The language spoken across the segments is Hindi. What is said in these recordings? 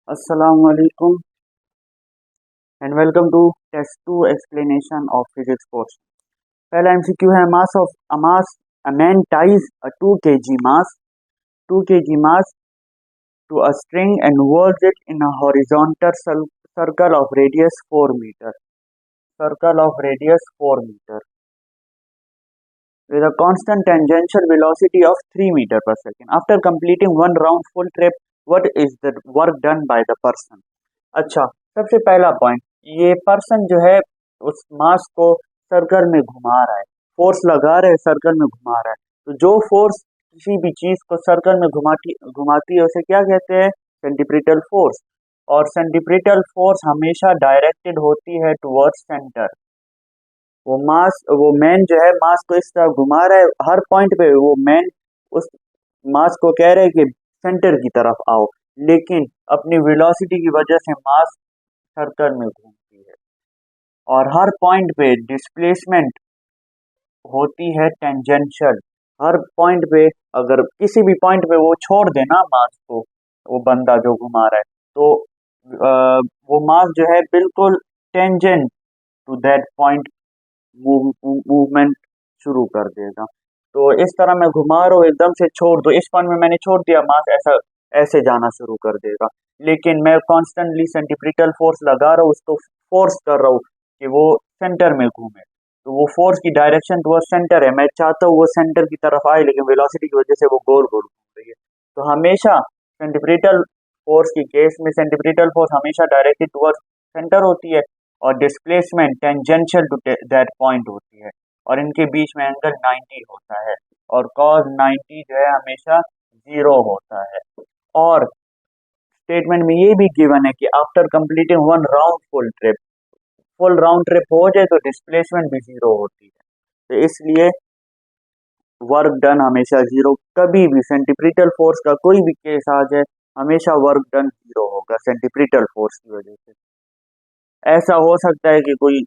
Assalamualaikum and welcome to test 2 explanation of physics portion. पहला एमसीक्यू है a man ties a 2 kg mass to a string and whirls it in a horizontal circle of radius 4 meter. Circle of radius 4 meter with a constant tangential velocity of 3 meter per second. After completing one round full trip, what is the work done by the person? अच्छा, सबसे पहला पॉइंट, ये पर्सन जो है उस मास को सर्कल में घुमा रहा है, फोर्स लगा रहा है, सर्कल में घुमा रहा है। तो जो फोर्स किसी भी चीज को सर्कल में घुमाती है उसे क्या कहते हैं? सेंटीप्रिटल फोर्स। और सेंटीप्रिटल फोर्स हमेशा डायरेक्टेड होती है टुवर्ड्स सेंटर। वो मैन जो है मास को इस तरह घुमा रहा है, हर पॉइंट पे वो मैन उस मास को कह रहे हैं कि सेंटर की तरफ आओ, लेकिन अपनी वेलोसिटी की वजह से मास सर्कल में घूमती है और हर पॉइंट पे डिस्प्लेसमेंट होती है टेंजेंशियल। हर पॉइंट पे अगर किसी भी पॉइंट पे वो छोड़ देना मास को, वो बंदा जो घुमा रहा है, तो वो मास जो है बिल्कुल tangent to that point movement शुरू कर देगा। तो इस तरह मैं घुमा रहा हूँ, एकदम से छोड़ दो, इस पॉइंट में मैंने छोड़ दिया, मास ऐसा ऐसे जाना शुरू कर देगा। लेकिन मैं कॉन्स्टेंटली सेंटीप्रिटल फोर्स लगा रहा हूँ, उसको फोर्स कर रहा हूँ कि वो सेंटर में घूमे। तो वो फोर्स की डायरेक्शन टुवर्ड सेंटर है, मैं चाहता हूँ वो सेंटर की तरफ आए, लेकिन वेलोसिटी की वजह से वो गोल गोल घूम रही है। तो हमेशा सेंटीप्रिटल फोर्स की केस में सेंटीप्रिटल फोर्स हमेशा डायरेक्टेड टुवर्ड सेंटर होती है और displacement tangential to that point होती है, और इनके बीच में एंगल 90 होता है और कॉस 90 जो है हमेशा 0 होता है। और स्टेटमेंट में ये भी गिवन है कि after completing one round full round trip हो जाए तो डिस्प्लेसमेंट भी 0 होती है। तो इसलिए वर्क डन हमेशा 0, कभी भी सेंटीप्रिटल फोर्स का कोई भी केस आ जाए हमेशा वर्क डन 0 होगा सेंटीप्रिटल फोर्स की वजह से। ऐसा हो सकता है कि कोई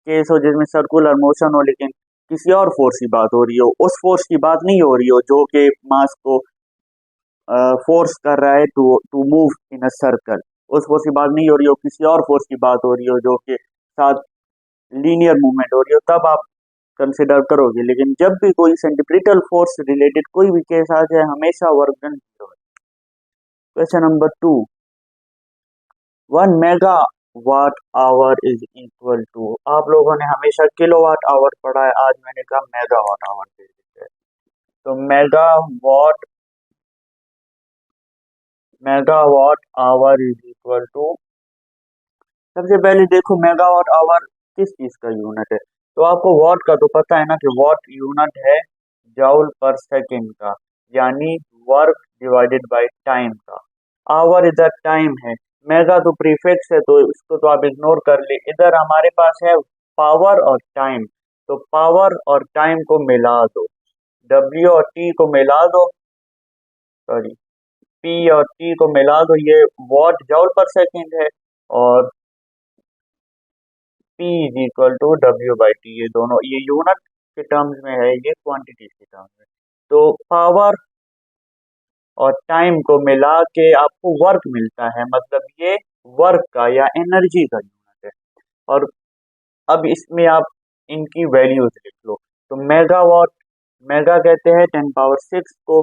केस हो जिसमें सर्कुलर मोशन हो, लेकिन किसी और फोर्स की बात हो रही हो, उस फोर्स की बात नहीं हो रही हो जो कि मास को फोर्स कर रहा है to to move in a circle. उस फोर्स की बात नहीं हो रही हो, किसी और फोर्स की बात हो रही हो जो कि साथ लीनियर मूवमेंट हो रही हो, तब आप कंसिडर करोगे। लेकिन जब भी कोई सेंटीप्रिटल फोर्स रिलेटेड कोई भी केस आ जाए हमेशा वर्क डन 0 है। Question number 2, 1 megawatt hour is equal to, आप लोगों ने हमेशा किलोवाट आवर पढ़ा है, आज मैंने कहा मेगावाट आवर दे देते हैं। तो megawatt hour is equal to, सबसे पहले देखो मेगावाट आवर किस चीज का यूनिट है। तो आपको वॉट का तो पता है ना कि वॉट यूनिट है जूल पर सेकंड का, यानी वर्क डिवाइडेड बाय टाइम का। आवर इधर टाइम है, मेगा तो प्रीफिक्स है तो इसको तो आप इग्नोर कर ले। इधर हमारे पास है पावर और टाइम, तो पावर और टाइम को मिला दो, डब्ल्यू और टी को मिला दो, सॉरी पी और टी को मिला दो, ये वॉट जूल पर सेकंड है, और P is equal to W by T, ये दोनों ये यूनिट के टर्म्स में है, ये क्वांटिटी के टर्म्स में। तो पावर और टाइम को मिला के आपको वर्क मिलता है, मतलब ये वर्क का या एनर्जी का यूनिट है। और अब इसमें आप इनकी वैल्यूज लिख लो। तो मेगावाट, मेगा कहते हैं 10 पावर 6 को,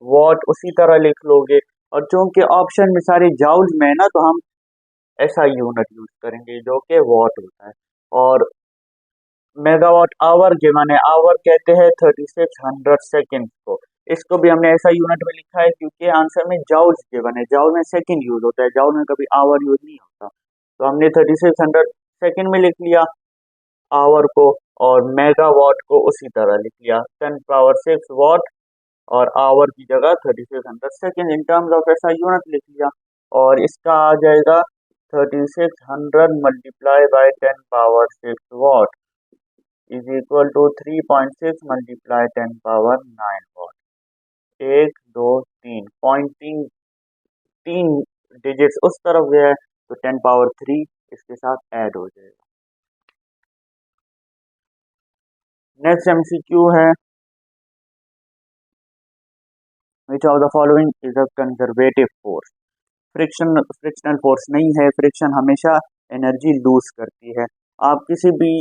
वॉट उसी तरह लिख लोगे, और चूंकि ऑप्शन में सारे जाउल्स में है ना, तो हम ऐसा यूनिट यूज करेंगे जो कि वॉट होता है। और मेगावाट आवर के माने आवर कहते हैं 3600 सेकेंड को, इसको भी हमने ऐसा यूनिट में लिखा है क्योंकि आंसर में जाउल्स के बने, जाउल में सेकंड यूज होता है, जाउल में कभी आवर यूज नहीं होता। तो हमने 3600 सेकेंड में लिख लिया आवर को, और मेगावाट को उसी तरह लिख लिया 10 पावर 6 वॉट, और आवर की जगह 3600 सेकेंड इन टर्म्स ऑफ ऐसा यूनिट लिख लिया। और इसका आ जाएगा 3600 multiply by 10 power 6 watt is equal to 3.6 multiply 10 power 9 watt. 1 2 3 तीन डिजिट्स उस तरफ गया है, तो 10 पावर 3 इसके साथ ऐड हो जाएगा। नेक्स्ट एमसीक्यू है, which of the following is a conservative force. Frictional force नहीं है। फ्रिक्शन हमेशा एनर्जी लूज करती है। आप किसी भी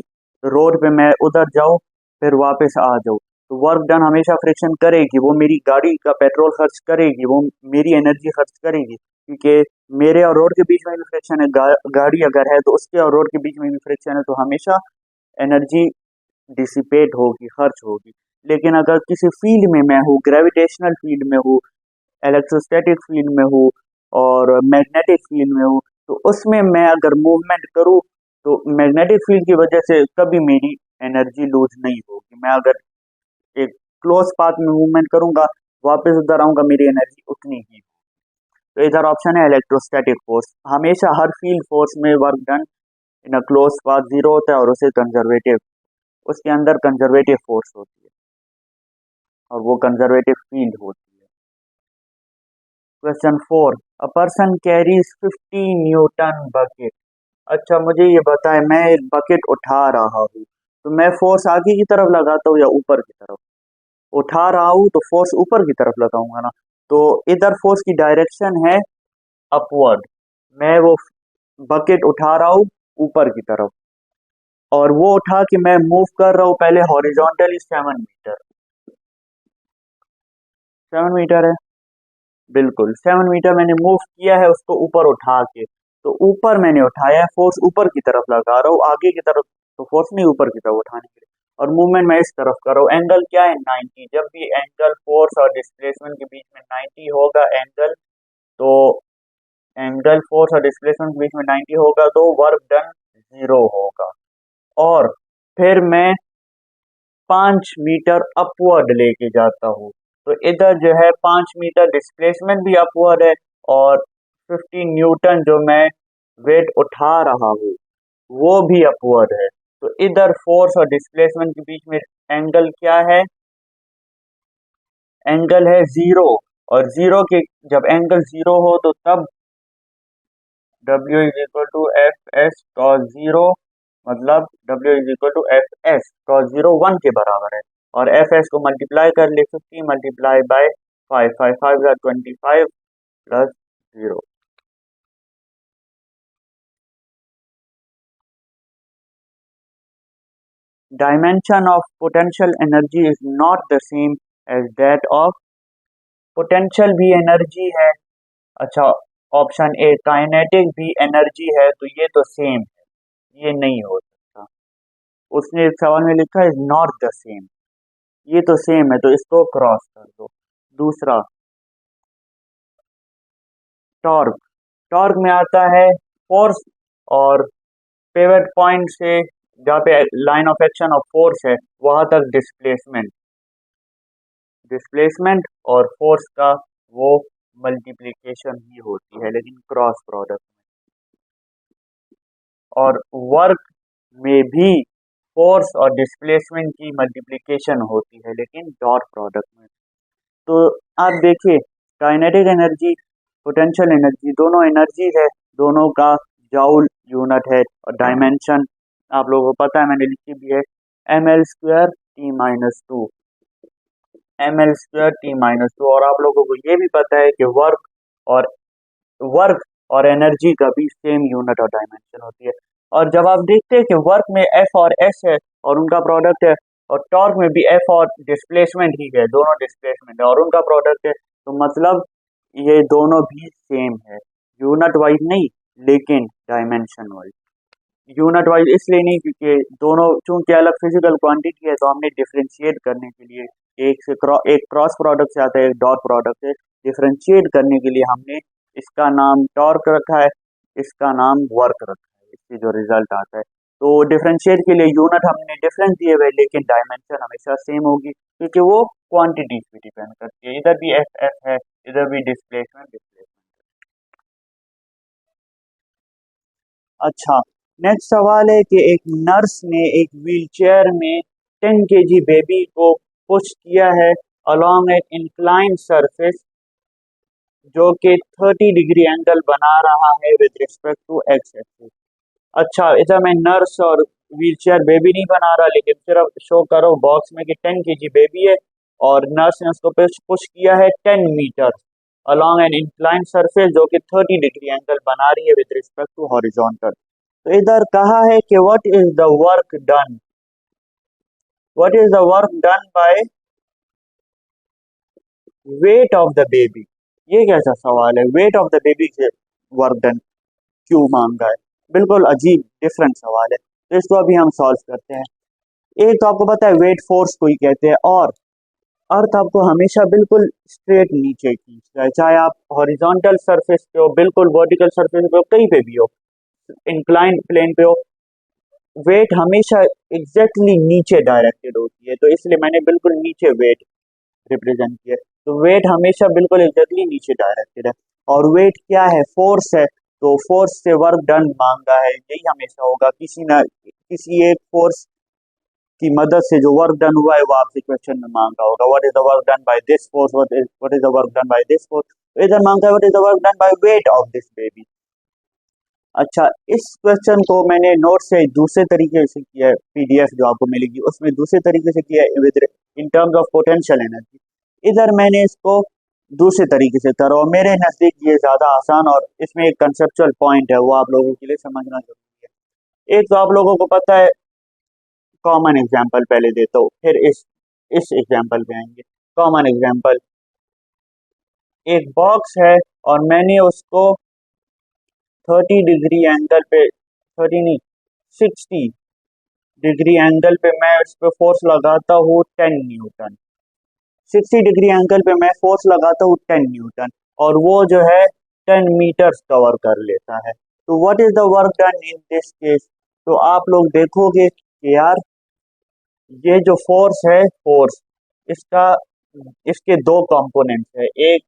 रोड पे मैं उधर जाऊँ फिर वापस आ जाऊँ तो वर्क डन हमेशा फ्रिक्शन करेगी, वो मेरी गाड़ी का पेट्रोल खर्च करेगी, वो मेरी एनर्जी खर्च करेगी, क्योंकि मेरे और रोड के बीच में भी फ्रिक्शन है। गाड़ी अगर है तो उसके और रोड के बीच में भी फ्रिक्शन है, तो हमेशा एनर्जी डिसिपेट होगी, खर्च होगी। लेकिन अगर किसी फील्ड में मैं हूँ, ग्रेविटेशनल फील्ड में हूँ, इलेक्ट्रोस्टैटिक फील्ड में हूँ और मैग्नेटिक फील्ड में हूँ, तो उसमें मैं अगर मूवमेंट करूँ तो मैग्नेटिक फील्ड की वजह से कभी मेरी एनर्जी लूज नहीं होगी। मैं अगर एक क्लोज पाथ में मूवमेंट करूंगा, वापस उधर आऊंगा, मेरी एनर्जी उतनी ही। तो इधर ऑप्शन है इलेक्ट्रोस्टैटिक फोर्स। हमेशा हर फील्ड फोर्स में work done in a close path zero होता है और उसे कंजर्वेटिव, उसके अंदर कंजर्वेटिव फोर्स होती है और वो कंजर्वेटिव फील्ड होती है। Question 4, a person carries 50 Newton bucket. अच्छा मुझे ये बताए, मैं एक बकेट उठा रहा हूँ तो मैं फोर्स आगे की तरफ लगाता हूँ या ऊपर की तरफ? उठा रहा हूँ तो फोर्स ऊपर की तरफ लगाऊंगा ना, तो इधर फोर्स की डायरेक्शन है अपवर्ड। मैं वो बकेट उठा रहा हूँ ऊपर की तरफ और वो उठा के मैं मूव कर रहा हूँ पहले हॉरिजॉन्टली 7 मीटर। 7 मीटर है, बिल्कुल 7 मीटर मैंने मूव किया है उसको ऊपर उठा के। तो ऊपर मैंने उठाया है, फोर्स ऊपर की तरफ लगा रहा हूँ, आगे की तरफ तो फोर्स नहीं ऊपर की तरफ उठाने के लिए। और मूवमेंट मैं इस तरफ कर रहा हूँ। एंगल क्या है? 90। जब भी एंगल फोर्स और डिस्प्लेसमेंट के बीच में 90 होगा एंगल, तो एंगल फोर्स और डिस्प्लेसमेंट के बीच में 90 होगा तो वर्क डन जीरो होगा। और फिर मैं 5 मीटर अपवर्ड लेके जाता हूँ, तो इधर जो है 5 मीटर डिस्प्लेसमेंट भी अपवर्ड है और 50 न्यूटन जो मैं वेट उठा रहा हूँ वो भी अपवर्ड है। तो इधर फोर्स और डिस्प्लेसमेंट के बीच में एंगल क्या है? एंगल है जीरो। और जीरो के जब एंगल जीरो हो तो तब W is equal to F S cos zero, मतलब W is equal to F S cos zero 1 के बराबर है। और एफ एस को मल्टीप्लाई कर ले, 50 multiply by 5, 5 5 25 plus zero. Dimension of potential energy is not the same as that of, potential भी एनर्जी है। अच्छा, ऑप्शन ए काइनेटिक भी एनर्जी है, तो ये तो सेम है, ये नहीं हो सकता। उसने इस सवाल में लिखा इज नॉट द सेम, ये तो सेम है, तो इसको क्रॉस कर दो। दूसरा, टॉर्क। टॉर्क में आता है फोर्स और पिवट पॉइंट से जहाँ पे line of action of force है वहां तक डिस्प्लेसमेंट। डिस्प्लेसमेंट और फोर्स का वो मल्टीप्लिकेशन ही होती है, लेकिन क्रॉस प्रोडक्ट। और वर्क में भी फोर्स और डिस्प्लेसमेंट की मल्टीप्लिकेशन होती है, लेकिन डॉट प्रोडक्ट में। तो आप देखिए, काइनेटिक एनर्जी, पोटेंशियल एनर्जी, दोनों एनर्जी है, दोनों का जाउल यूनिट है। और डायमेंशन आप लोगों को पता है, मैंने लिखी भी है, ml²T-2, ml²T-2। और आप लोगों को ये भी पता है कि और वर्क और एनर्जी का भी सेम यूनिट और डायमेंशन होती है। और जब आप देखते हैं कि वर्क में एफ और एस है और उनका प्रोडक्ट है, और टॉर्क में भी एफ और डिस्प्लेसमेंट ही है, दोनों डिस्प्लेसमेंट है और उनका प्रोडक्ट है, तो मतलब ये दोनों भी सेम है, यूनिट वाइज नहीं लेकिन डायमेंशन वाइज। यूनिट वाइज इसलिए नहीं क्योंकि दोनों चूंकि अलग फिजिकल क्वांटिटी है, तो हमने डिफ्रेंशिएट करने के लिए एक क्रॉस प्रोडक्ट से आता है, एक डॉट प्रोडक्ट से, डिफ्रेंशिएट करने के लिए हमने इसका नाम टॉर्क रखा है, इसका नाम वर्क रखा है, इससे जो रिजल्ट आता है। तो डिफ्रेंशिएट के लिए यूनिट हमने डिफरेंस दिए हुए, लेकिन डायमेंशन हमेशा सेम होगी क्योंकि वो क्वांटिटी पे डिपेंड करती है। इधर भी एफ एफ है, इधर भी डिस्प्लेसमेंट। अच्छा, नेक्स्ट सवाल है कि एक नर्स ने एक व्हीलचेयर में 10 kg बेबी को पुश किया है अलोंग ए इंक्लाइंड सरफेस जो कि 30 डिग्री एंगल बना रहा है with respect to X axis. अच्छा, इधर मैं नर्स और व्हीलचेयर बेबी नहीं बना रहा, लेकिन सिर्फ शो करो बॉक्स में कि 10 kg बेबी है और नर्स ने उसको पुश किया है 10 metre. along an inclined surface जो कि 30 डिग्री एंगल बना रही है with respect to horizontal। तो इधर कहा है कि what is the work done, what is the work done by weight of the baby। ये कैसा सवाल है, weight of the baby से work done क्यों मांगा है, बिल्कुल अजीब डिफरेंट सवाल है। तो इसको अभी हम सॉल्व करते हैं। एक तो आपको पता है वेट फोर्स को ही कहते हैं, और अर्थ आपको हमेशा बिल्कुल स्ट्रेट नीचे खींचता है, चाहे आप हॉरिजॉन्टल सरफेस पे हो, बिल्कुल वर्टिकल सरफेस पे हो, कहीं पे भी हो, इंक्लाइंड प्लेन पे हो, वेट हमेशा एग्जैक्टली नीचे डायरेक्टेड होती है। तो इसलिए मैंने बिल्कुल नीचे वेट रिप्रेजेंट किया। तो वेट हमेशा बिल्कुल एग्जैक्टली नीचे डायरेक्टेड है। और वेट क्या है, फोर्स है, तो फोर्स से वर्क डन मांगा है, यही हमेशा होगा। किसी एक फोर्स की मदद से जो वर्क डन हुआ है वो आपसे क्वेश्चन में मांगा होगा, what is the work done by this force, what is the work done by this force. तो इधर मांगा है what is the work done by weight of this baby. अच्छा, इस क्वेश्चन को मैंने नोट से दूसरे तरीके से किया है, पीडीएफ जो आपको मिलेगी उसमें दूसरे तरीके से किया है with in terms of potential energy. इधर मैंने इसको दूसरे तरीके से करा और मेरे नजदीक ये ज्यादा आसान, और इसमें एक कंसेप्चुअल पॉइंट है वो आप लोगों के लिए समझना जरूरी है। एक तो आप लोगों को पता है, कॉमन एग्जाम्पल पहले देता हूँ, फिर इस एग्जाम्पल पे आएंगे। कॉमन एग्जाम्पल, एक बॉक्स है और मैंने उसको 30 डिग्री एंगल पे, 30 नहीं 60 डिग्री एंगल पे मैं इस पे फोर्स लगाता हूँ 10 न्यूटन। 60 डिग्री एंगल पे मैं फोर्स लगाता हूँ 10 न्यूटन, और वो जो है 10 मीटर्स कवर कर लेता है। तो what is the work done in this case. तो आप लोग देखोगे कि यार ये जो फोर्स है, फोर्स इसका, इसके दो कंपोनेंट्स है, एक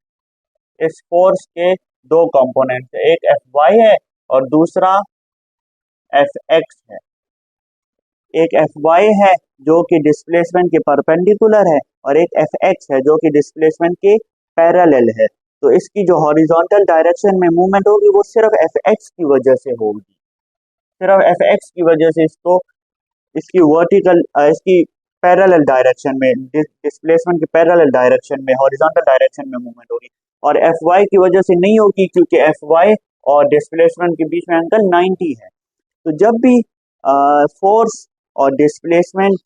इस फोर्स के दो कंपोनेंट्स है, एक एफ वाई है और दूसरा एफ एक्स है। एक एफ वाई है जो कि डिस्प्लेसमेंट के परपेंडिकुलर है, और एक एफ एक्स है जो कि डिस्प्लेसमेंट के पैरेलल है। तो इसकी जो हॉरिजॉन्टल डायरेक्शन में मूवमेंट होगी वो सिर्फ एफ एक्स की वजह से होगी, सिर्फ एफ एक्स की वजह से इसको, इसकी वर्टिकल, इसकी पैरेलल डायरेक्शन में, डिस्प्लेसमेंट के पैरेलल डायरेक्शन में, हॉरिजॉन्टल डायरेक्शन में मूवमेंट होगी। और एफ वाई की वजह से नहीं होगी, क्योंकि एफ वाई और डिस्प्लेसमेंट के बीच में एंगल 90 है। तो जब भी फोर्स और डिस्प्लेसमेंट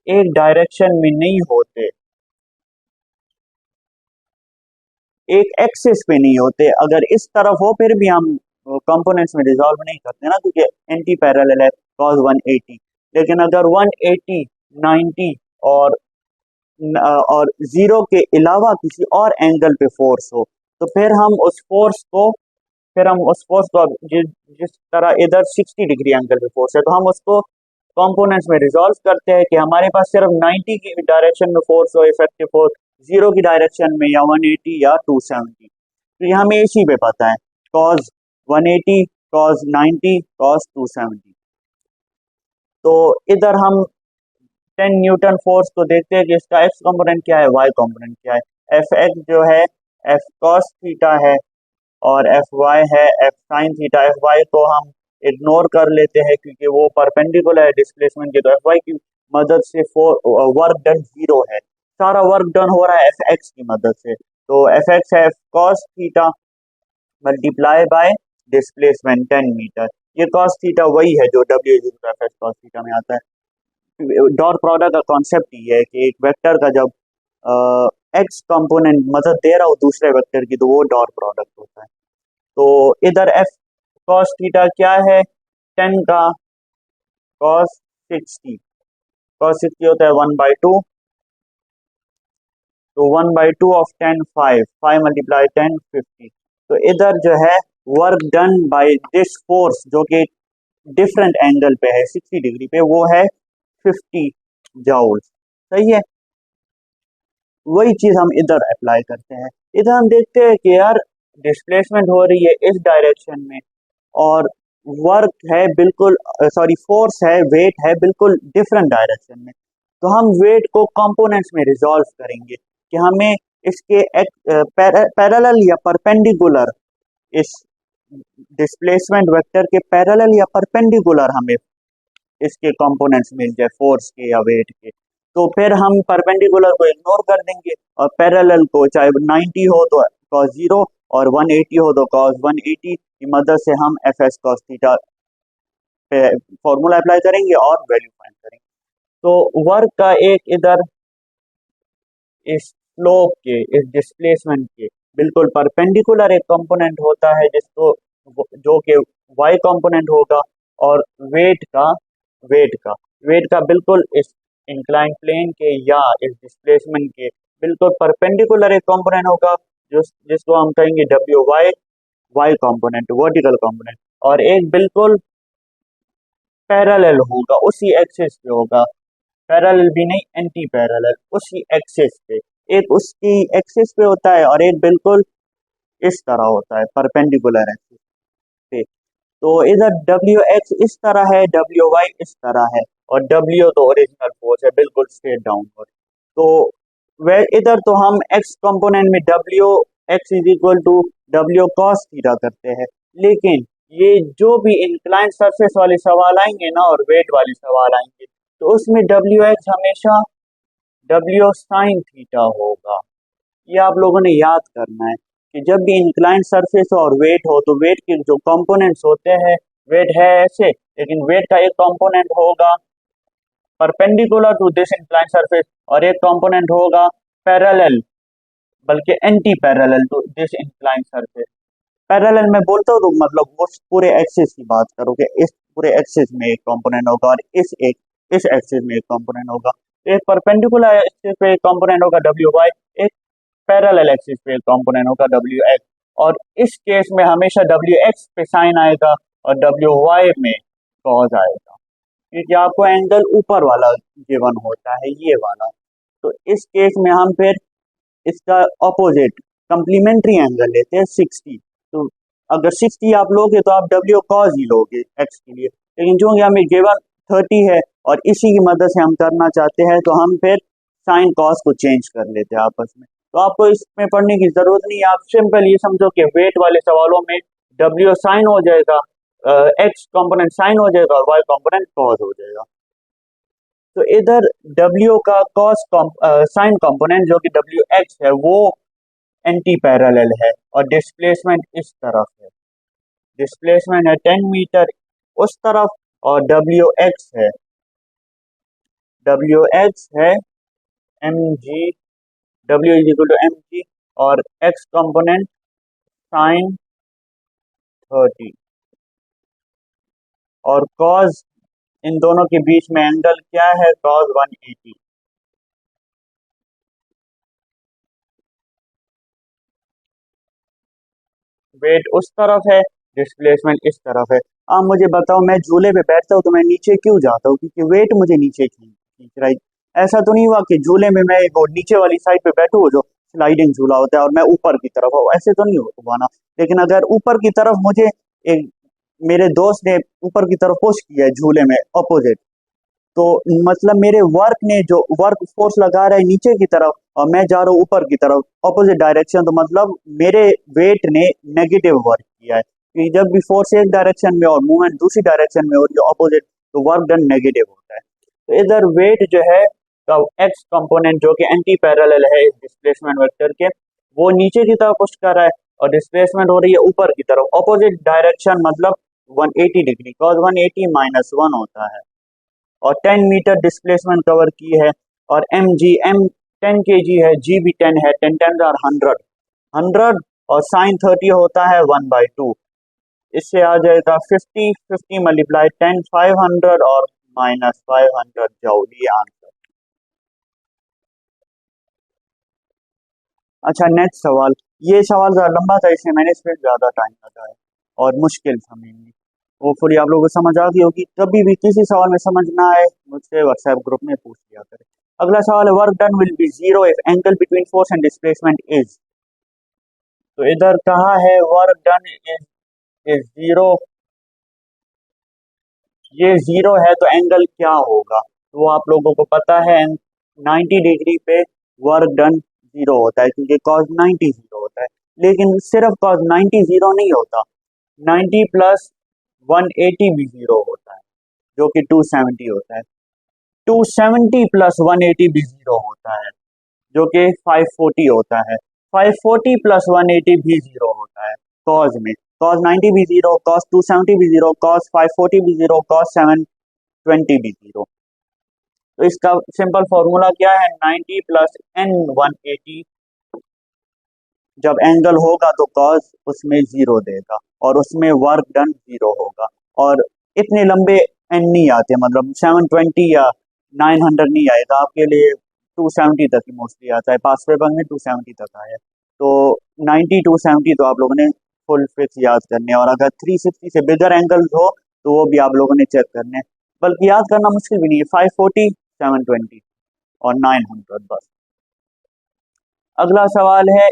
एक डायरेक्शन में नहीं होते, एक एक्सिस पे नहीं होते, अगर इस तरफ हो फिर भी हम कंपोनेंट्स में रिजॉल्व नहीं करते ना, क्योंकि एंटी पैरेलल है cos 180। लेकिन अगर 180, 90 और जीरो के अलावा किसी और एंगल पे फोर्स हो, तो फिर हम उस फोर्स को, जिस तरह इधर 60 डिग्री एंगल पे फोर्स है, तो हम उसको कंपोनेंट्स में रिजॉल्व करते हैं कि हमारे पास सिर्फ 90 की डायरेक्शन में फोर्स हो, इफेक्टिव फोर्स, जीरो की डायरेक्शन में, या 180 या 270। तो ये हमें इसी पे पता है, cos 180, cos 90, cos 270। तो इधर हम 10 न्यूटन फोर्स को देखते हैं कि इसका एक्स कंपोनेंट क्या है, वाई कंपोनेंट क्या है। एफ एक्स जो है एफ कॉस थीटा है, और एफ वाई है F sine theta. F Y को हम इग्नोर कर लेते हैं क्योंकि वो परपेंडिकुलर है डिस्प्लेसमेंट के, तो एफ वाई की मदद से वर्क डन जीरो है, सारा वर्क डन हो रहा है एफ एक्स की मदद से। तो एफ एक्स है F cos theta multiply by displacement 10 metre. ये कॉस थीटा वही है जो W is equal to F X cos theta में आता है। डॉट प्रोडक्ट का कॉन्सेप्ट ये है कि एक वेक्टर का जब एक्स कंपोनेंट मदद दे रहा हो दूसरे वेक्टर की, तो वो डॉट प्रोडक्ट होता है। तो इधर एफ कॉस थीटा क्या है, 10 का कॉस 60, कॉस 60 होता है 1/2, तो 1/2 ऑफ 10 5, 5 मल्टीप्लाई 10 50। तो इधर जो है work done by this force जो कि डिफरेंट एंगल पे है 60 डिग्री पे, वो है 50 जाउल। सही है, वही चीज हम इधर अप्लाई करते हैं। इधर हम देखते हैं कि यार डिस्प्लेसमेंट हो रही है इस डायरेक्शन में, और वर्क है बिल्कुल, सॉरी फोर्स है, वेट है बिल्कुल डिफरेंट डायरेक्शन में। तो हम वेट को कंपोनेंट्स में रिजॉल्व करेंगे कि हमें इसके पैरेलल या परपेंडिकुलर, इस डिस्प्लेसमेंट वेक्टर के पैरेलल या परपेंडिकुलर हमें इसके कंपोनेंट्स मिल जाए, फोर्स के या वेट के। तो फिर हम परपेंडिकुलर को इग्नोर कर देंगे और पैरेलल को, चाहे 90 हो तो cos 0 और 180 हो तो cos 180 की मदद से हम एफ एस cos थीटा पे फॉर्मूला अप्लाई करेंगे और वैल्यू फाइंड करेंगे। तो वर्क का एक इधर इस स्लोप के, इस डिस्प्लेसमेंट के बिल्कुल परपेंडिकुलर एक कंपोनेंट होता है जिसको जो कि वाई कंपोनेंट होगा, और वेट का वेट का वेट का बिल्कुल इस इंक्लाइन प्लेन के या इस डिस्प्लेसमेंट के बिल्कुल परपेंडिकुलर एक कंपोनेंट होगा जिसको हम कहेंगे W Y, Y component, vertical component, और एक बिल्कुल पैरेलल होगा, उसी एक्सिस पे होगा, पैरेलल भी नहीं, एंटी पैरेलल, उसी एक्सिस पे, एक उसकी एक्सिस पे होता है और एक बिल्कुल इस तरह होता है परपेंडिकुलर एक्सिस पे। तो इधर डब्ल्यू एक्स इस तरह है, डब्ल्यू वाई इस तरह है, और डब्ल्यू तो ओरिजिनल फोर्स है बिल्कुल स्ट्रेट डाउनवर्ड। तो वे इधर तो हम एक्स कंपोनेंट में W X is equal to W cos theta करते हैं, लेकिन ये जो भी इंक्लाइन सरफेस वाले सवाल आएंगे ना और वेट वाले सवाल आएंगे तो उसमें डब्ल्यू एक्स हमेशा डब्ल्यू साइन थीटा होगा। ये आप लोगों ने याद करना है कि जब भी इंक्लाइन सरफेस और वेट हो तो वेट के जो कंपोनेंट्स होते हैं, वेट है ऐसे, लेकिन वेट का एक कंपोनेंट होगा perpendicular to this incline surface और एक कंपोनेंट होगा पैरेलल, बल्कि anti parallel to this incline surface. Parallel में बोलता हूँ तो मतलब उस पूरे एक्सिस की बात करोगे, इस पूरे एक्सिस में एक कंपोनेंट होगा और इस एक्सिस में एक कंपोनेंट होगा। एक परपेंडिकुलर एक्सिस पे एक कंपोनेंट होगा डब्ल्यू वाई, एक पैरेलल एक्सिस पे एक कंपोनेंट होगा डब्ल्यू एक्स, और इस केस में हमेशा डब्ल्यू एक्स पे साइन आएगा और डब्ल्यू वाई में कॉज आएगा, क्योंकि आपको एंगल ऊपर वाला गिवन होता है, ये वाला। तो इस केस में हम फिर इसका ऑपोजिट कंप्लीमेंट्री एंगल लेते हैं 60। तो अगर 60 आप लोगे तो आप डब्ल्यू कॉज ही लोगे एक्स के लिए, लेकिन चूंकि हमें गिवन 30 है और इसी की मदद से हम करना चाहते हैं तो हम फिर साइन कॉस को चेंज कर लेते हैं आपस में। तो आपको इसमें पढ़ने की जरूरत नहीं है, आप सिंपल ये समझो कि वेट वाले सवालों में डब्ल्यू साइन हो जाएगा, एक्स कंपोनेंट साइन हो जाएगा और वाई कंपोनेंट कॉस हो जाएगा। तो इधर डब्ल्यू का कॉस साइन कंपोनेंट जो कि डब्ल्यू एक्स है वो एंटी पैरेलल है और डिस्प्लेसमेंट इस तरफ है, डिस्प्लेसमेंट है 10 मीटर उस तरफ, और डब्ल्यू एक्स है M G, W is equal to M G, और एक्स कंपोनेंट साइन 30, और कॉज इन दोनों के बीच में एंगल क्या है, कॉज 180। वेट उस तरफ है, डिस्प्लेसमेंट इस तरफ है। अब मुझे बताओ, मैं झूले पे बैठता हूँ तो मैं नीचे क्यों जाता हूँ, क्योंकि वेट मुझे नीचे खींच रहा है। ऐसा तो नहीं हुआ कि झूले में मैं वो नीचे वाली साइड पे बैठू जो स्लाइडिंग झूला होता है और मैं ऊपर की तरफ हूँ, ऐसे तो नहीं हुआ ना। लेकिन अगर ऊपर की तरफ मुझे एक मेरे दोस्त ने ऊपर की तरफ पुश किया है झूले में ऑपोजिट, तो मतलब मेरे वर्क ने जो वर्क फोर्स लगा रहा है नीचे की तरफ और मैं जा रहा हूँ ऊपर की तरफ ऑपोजिट डायरेक्शन, तो मतलब मेरे वेट ने नेगेटिव वर्क किया है, क्योंकि जब भी फोर्स एक डायरेक्शन में और मूवमेंट दूसरी डायरेक्शन में हो रही है ऑपोजिट, तो वर्क डन नेगेटिव होता है। तो इधर वेट जो है का एक्स कंपोनेंट जो कि एंटी पैरेलल है इस डिस्प्लेसमेंट वेक्टर के, वो नीचे की तरफ पुश कर रहा है और डिस्प्लेसमेंट हो रही है ऊपर की तरफ ऑपोजिट डायरेक्शन, मतलब 180 डिग्री, कॉस 180 -1 होता है, और 10 मीटर डिस्प्लेसमेंट कवर की है, और एम 10 kg है, जी भी 10 है, 10 10 और 100 और साइन 30 होता है 1/2। इससे आ जाएगा 50 मल्टीप्लाई 10 500 और -500 जूल, ये आंसर। अच्छा, नेक्स्ट सवाल। ये सवाल जरा लंबा था इसलिए मैंने इस पर ज्यादा टाइम लगाया और मुश्किल था मेनली। होपफुली आप लोगों को समझ आ गई होगी। कभी भी किसी सवाल में समझ ना आए मुझसे व्हाट्सएप ग्रुप में पूछ लिया करें। अगला सवाल है, work done will be zero if angle between force and displacement is. तो इधर कहा है वर्क डन इज जीरो, ये जीरो है तो एंगल क्या होगा, तो वो आप लोगों को पता है 90 डिग्री पे वर्क डन जीरो होता है, क्योंकि कॉस 90 जीरो होता है। लेकिन सिर्फ कॉस 90 जीरो नहीं होता, 90 प्लस 180 भी जीरो होता है, जो कि 270 होता है। 270 प्लस 180 भी जीरो होता है, जो कि 540 होता है। 540 प्लस 180 भी जीरो होता है कॉज में, कॉस 90 भी जीरो, कॉस 270 भी जीरो, कॉस 540 भी जीरो, कॉस 720 भी जीरो। तो इसका सिंपल फॉर्मूला क्या है, 90 प्लस n 180, जब एंगल होगा तो कॉस उसमें जीरो देगा और उसमें वर्क डन जीरो होगा। और इतने लंबे एन नहीं आते, मतलब 720 या 900 नहीं आएगा आपके लिए, 270 तक ही मोस्टली आता है, पास पेपर में 270 तक आया। तो 90 270 तो आप लोगों ने फुल फिक्स याद करने, और अगर 360 से बिगर एंगल्स हो तो वो भी आप लोगों ने चेक करने, बल्कि याद करना मुश्किल भी नहीं है, 540 720 और 900 बस। अगला सवाल है,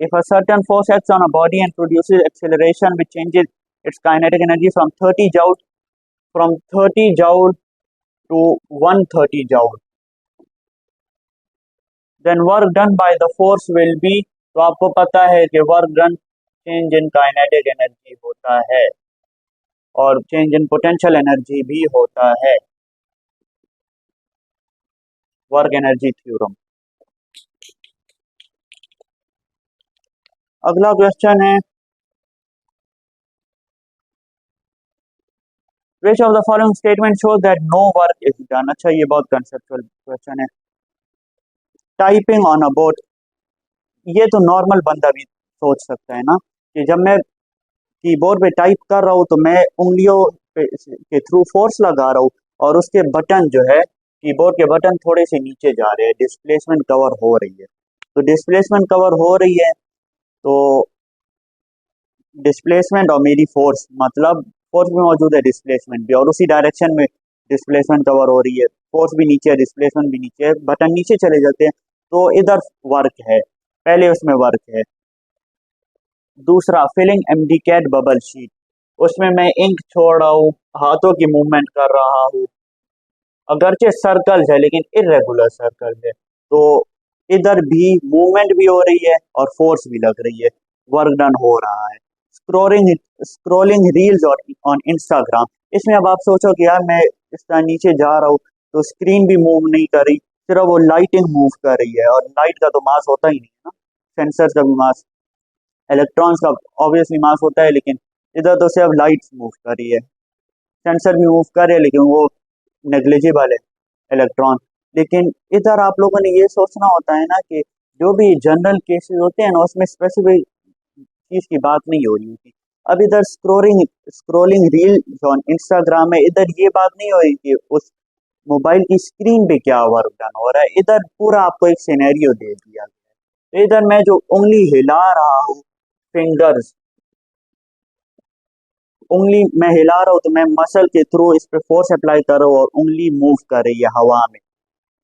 if a certain force acts on a body and produces acceleration which changes its kinetic energy from 30 joule to 130 joule, then work done by the force will be, तो आपको पता है कि work done change in kinetic energy होता है और चेंज इन पोटेंशियल एनर्जी भी होता है, वर्क एनर्जी थ्योरम। अगला क्वेश्चन है, which of the following statement shows that no work is done। अच्छा ये बहुत कंसेप्चुअल क्वेश्चन है। टाइपिंग ऑन अ बोट, ये तो नॉर्मल बंदा भी सोच सकता है ना, कि जब मैं कीबोर्ड पे टाइप कर रहा हूँ तो मैं उंगलियों के थ्रू फोर्स लगा रहा हूँ और उसके बटन जो है, कीबोर्ड के बटन थोड़े से नीचे जा रहे हैं, डिस्प्लेसमेंट कवर हो रही है। तो डिस्प्लेसमेंट कवर हो रही है तो डिस्प्लेसमेंट और मेरी फोर्स, मतलब फोर्स भी मौजूद है, डिस्प्लेसमेंट भी, और उसी डायरेक्शन में डिस्प्लेसमेंट कवर हो रही है, फोर्स भी नीचे है, डिस्प्लेसमेंट भी नीचे है, बटन नीचे चले जाते हैं, तो इधर वर्क है, पहले उसमें वर्क है। दूसरा, filling empty cat bubble sheet, उसमें मैं इंक छोड़ रहा हूँ, हाथों की मूवमेंट कर रहा हूँ, अगरचे सर्कल है लेकिन इरेगुलर सर्कल है, तो इधर भी मूवमेंट भी हो रही है और फोर्स भी लग रही है, वर्क डन हो रहा है। स्क्रोलिंग स्क्रोलिंग रील्स और ऑन इंस्टाग्राम, इसमें अब आप सोचो कि यार मैं इस तरह नीचे जा रहा हूँ तो स्क्रीन भी मूव नहीं कर रही, सिर्फ वो लाइटिंग मूव कर रही है, और लाइट का तो मास होता ही नहीं है ना, सेंसर का भी मास, इलेक्ट्रॉन्स का ऑब्वियसली मास होता है, लेकिन इधर तो सिर्फ लाइट मूव कर रही है, सेंसर भी मूव कर रहे हैं लेकिन वो नेग्लिजिबल है, इलेक्ट्रॉन। लेकिन इधर आप लोगों ने ये सोचना होता है ना कि जो भी जनरल केसेस होते हैं ना, उसमें स्पेसिफिक चीज की बात नहीं हो रही होती। अब इधर स्क्रोलिंग रील ऑन इंस्टाग्राम में, इधर ये बात नहीं हो रही कि उस मोबाइल की स्क्रीन पे क्या वर्क डन हो रहा है, इधर पूरा आपको एक सिनेरियो दे दिया गया है। तो इधर मैं जो उंगली हिला रहा हूँ, फिंगर्स, उंगली मैं हिला रहा हूँ तो मैं मसल के थ्रू इस पे फोर्स अप्लाई कर रहा हूँ और उंगली मूव कर रही है हवा में।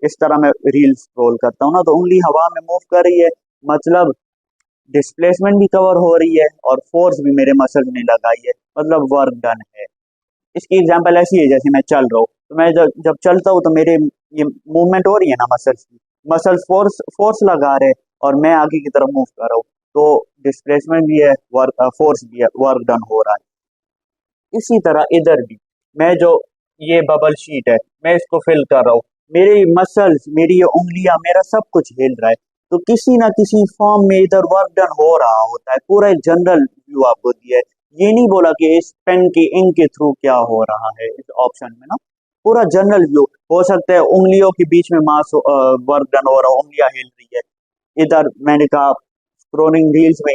इस तरह मैं रील स्क्रॉल करता हूँ ना, तो उंगली हवा में मूव कर रही है, मतलब डिस्प्लेसमेंट भी कवर हो रही है और फोर्स भी मेरे मसल ने लगाई है, मतलब वर्क डन है। इसकी एग्जांपल ऐसी है, जैसे मैं चल रहा हूँ तो मैं जब चलता हूँ तो मेरे ये मूवमेंट हो रही है ना मसल्स की, मसल्स फोर्स फोर्स लगा रहे हैं और मैं आगे की तरफ मूव कर रहा हूँ, तो डिस्प्लेसमेंट भी है, वर्क फोर्स भी है, वर्क डन हो रहा है। इसी तरह इधर भी मैं जो ये बबल शीट है मैं इसको फिल कर रहा हूँ, मेरे मसल्स, मेरी ये उंगलियां, मेरा सब कुछ हिल रहा है, तो किसी ना किसी फॉर्म में इधर वर्क डन हो रहा होता है। पूरा एक जनरल व्यू आपको दिया है, ये नहीं बोला कि इस पेन की इंक के थ्रू क्या हो रहा है इस ऑप्शन में ना, पूरा जनरल व्यू। हो सकता है उंगलियों के बीच में मास वर्क डन हो रहा हो, उंगलियां हिल रही है, इधर मैंने कहा स्क्रोलिंग रील्स में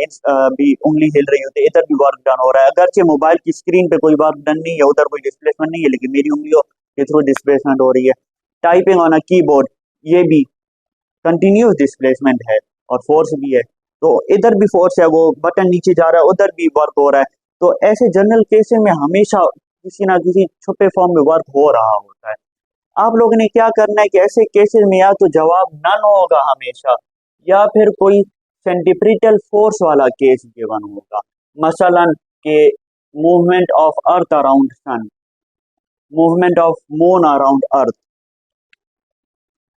भी उंगली हिल रही होती है, इधर भी वर्क डन हो रहा है, अगरचे मोबाइल की स्क्रीन पे कोई वर्क डन नहीं है, उधर कोई डिस्प्लेसमेंट नहीं है, लेकिन मेरी उंगलियों के थ्रू डिस्प्लेसमेंट हो रही है। टाइपिंग ऑन अ कीबोर्ड, ये भी कंटिन्यूस डिस्प्लेसमेंट है और फोर्स भी है, तो इधर भी फोर्स है, वो बटन नीचे जा रहा है, उधर भी वर्क हो रहा है। तो ऐसे जनरल केसेस में हमेशा किसी ना किसी छुपे फॉर्म में वर्क हो रहा होता है। आप लोगों ने क्या करना है कि ऐसे केसेस में या तो जवाब नन होगा हमेशा, या फिर कोई सेंटिप्रिटल फोर्स वाला केस गिवन होगा, मसलन के movement of earth around sun, movement of moon around earth,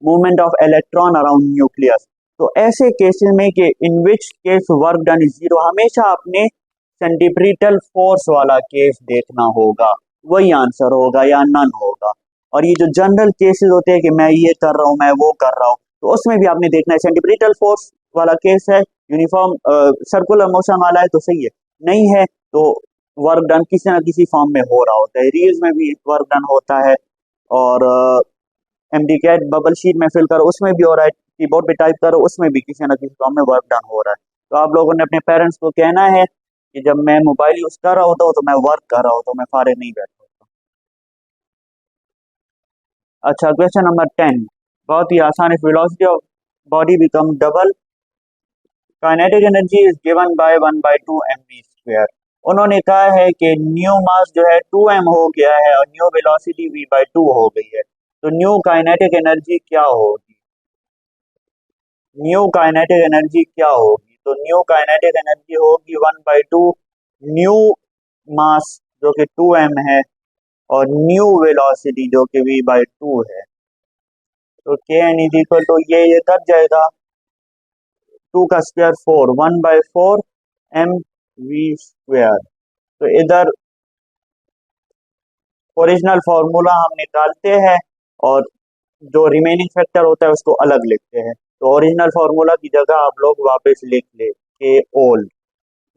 movement of electron around nucleus. तो ऐसे केसेस में कि in which case work done is zero, हमेशा अपने सेंटिप्रिटल फोर्स वाला केस देखना होगा, वही आंसर होगा या नन होगा। और ये जो जनरल केसेस होते हैं कि मैं ये कर रहा हूँ, मैं वो कर रहा हूँ, तो उसमें भी आपने देखना है सेंटिप्रिटल फोर्स वाला केस है, यूनिफॉर्म सर्कुलर मोशन वाला है तो सही है, नहीं है तो वर्क डन किसी ना किसी फॉर्म में हो रहा होता है। रील्स में भी वर्क डन होता है, और एमडी कैट बबल शीट में फिल करो उसमें भी हो रहा है, कीबोर्ड पे टाइप करो उसमें भी किसी ना किसी फॉर्म में वर्क डन हो रहा है। तो आप लोगों ने अपने पेरेंट्स को कहना है कि जब मैं मोबाइल यूज कर रहा होता हूँ तो मैं वर्क कर रहा होता हूँ, मैं फारे नहीं बैठा होता। अच्छा, क्वेश्चन नंबर 10 बहुत ही आसान है। Velocity of body become double, kinetic energy is given by 1/2 mv²। उन्होंने कहा है कि न्यू मास जो है 2m हो गया है और न्यू वेलोसिटी v/2 हो गई है, तो न्यू काइनेटिक एनर्जी क्या होगी? न्यू काइनेटिक एनर्जी क्या होगी? तो न्यू काइनेटिक एनर्जी होगी 1/2 न्यू मास जो कि 2m है, और न्यू वेलोसिटी जो कि v/2 है। तो के एन इज इक्वल टू ये कट जाएगा, 2 का स्क्वायर 4, 1/4 mv²। तो इधर ओरिजिनल फॉर्मूला हम निकालते हैं और जो रिमेनिंग फैक्टर होता है उसको अलग लिखते हैं। तो ओरिजिनल फॉर्मूला की जगह आप लोग वापस लिख ले के ओल्ड,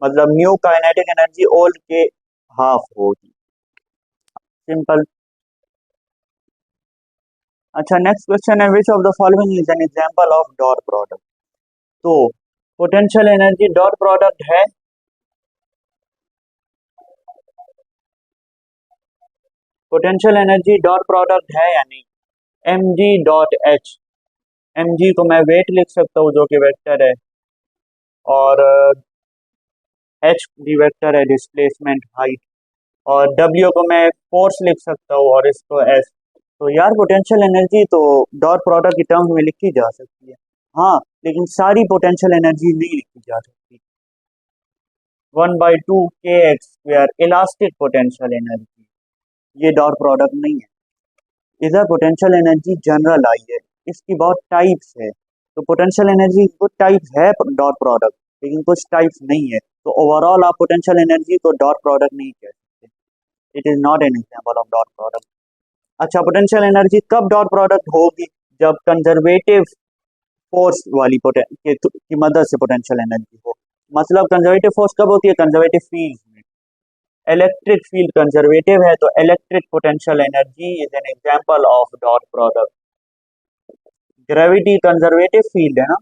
मतलब न्यू काइनेटिक एनर्जी ओल्ड के हाफ होगी, सिंपल। अच्छा, नेक्स्ट क्वेश्चन है which of the following is an example of dot product. तो पोटेंशियल एनर्जी डॉट प्रोडक्ट है, पोटेंशियल एनर्जी डॉट प्रोडक्ट है या नहीं? mg.h, mg को मैं वेट लिख सकता हूँ जो कि वेक्टर है, और h भी वेक्टर है, डिस्प्लेसमेंट हाइट, और w को मैं फोर्स लिख सकता हूँ और इसको s। तो यार पोटेंशियल एनर्जी तो डॉट प्रोडक्ट की टर्म्स में लिखी जा सकती है, हाँ, लेकिन सारी पोटेंशियल एनर्जी नहीं लिखी जा सकती। 1/2 kx² इलास्टिक पोटेंशियल एनर्जी, ये डॉट प्रोडक्ट नहीं है। इधर पोटेंशियल एनर्जी जनरल आई है, इसकी बहुत टाइप्स है, तो पोटेंशियल एनर्जी कुछ टाइप्स है डॉट प्रोडक्ट, लेकिन कुछ टाइप्स नहीं है, तो ओवरऑल आप potential energy co dot product नहीं कह सकते। It is not an example of dot product. अच्छा, पोटेंशियल एनर्जी कब डॉट प्रोडक्ट होगी? जब कंजर्वेटिव फोर्स वाली की मदद से पोटेंशियल एनर्जी हो। मतलब कंजर्वेटिव फोर्स कब होती है? कंजर्वेटिव फील्ड में। इलेक्ट्रिक फील्ड कंजर्वेटिव है तो electric potential energy is an example of dot product. Gravity conservative field है ना,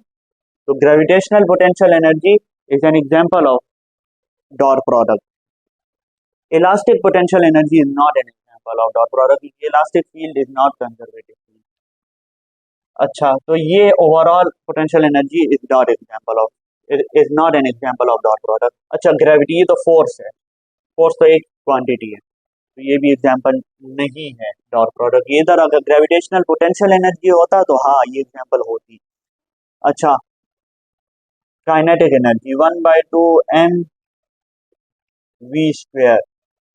तो gravitational potential energy is an example of dot product. Elastic potential energy is not an example of dot product, elastic field is not conservative field. अच्छा, तो ये overall potential energy is not example of, is not an example of dot product. अच्छा, ग्रेविटी ये तो फोर्स है, फोर्स तो एक क्वांटिटी है, तो ये भी एग्जांपल नहीं है डॉट प्रोडक्ट। ये इधर अगर ग्रेविटेशनल पोटेंशियल एनर्जी होता तो हाँ ये एग्जांपल होती। अच्छा, kinetic energy 1/2 mv²,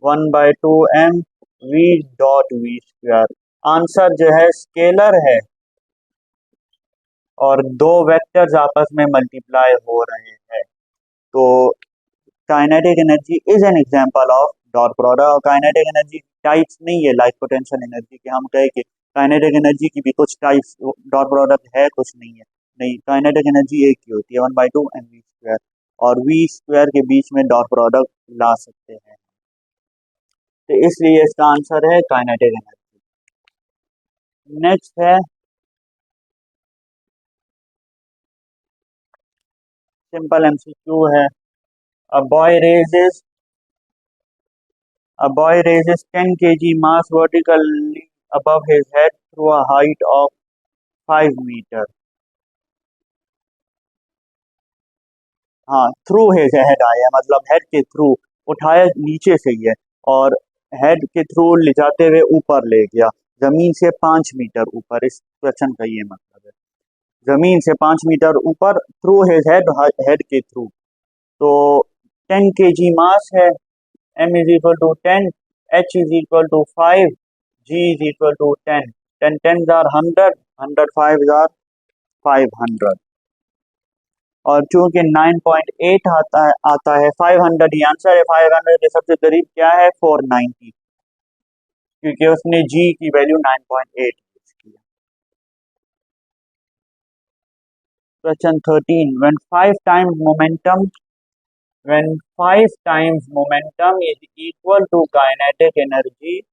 1/2 mv.v²। Answer जो है स्केलर है और दो वेक्टर्स आपस में मल्टीप्लाई हो रहे हैं, तो kinetic energy is an example of dot product. और काइनेटिक एनर्जी टाइप्स नहीं है लाइक पोटेंशियल एनर्जी के, हम कहे कि काइनेटिक एनर्जी की भी कुछ टाइप्स डॉट प्रोडक्ट है, कुछ नहीं है। नहीं, काइनेटिक एनर्जी एक ही होती है 1/2 mv², और v² के बीच में डॉट प्रोडक्ट ला सकते हैं, तो इसलिए इसका आंसर है काइनेटिक एनर्जी। नेक्स्ट है सिंपल एमसीक्यू है। A boy raises A boy raises 10 kg mass vertically above his head through a height of 5 meter. हाँ, थ्रू हिज हेड आया, मतलब हेड के थ्रू, उठाया नीचे से ही है, और हेड के थ्रू ले जाते हुए ऊपर ले गया, जमीन से 5 मीटर ऊपर। इस क्वेश्चन का ये मतलब है, जमीन से 5 मीटर ऊपर थ्रू हिज हेड, हेड के थ्रू। तो 10 kg मास है, m is equal to 10, h is equal to 5, g is equal to 10। 10 10 are 100, 100 5 are 500, और चूंकि 9.8 आता है 500 ही आंसर है। 500 के सबसे करीब क्या है? 490, क्योंकि उसने g की वैल्यू 9.8 यूज की है। Question 13. When five times momentum is equal to kinetic energy,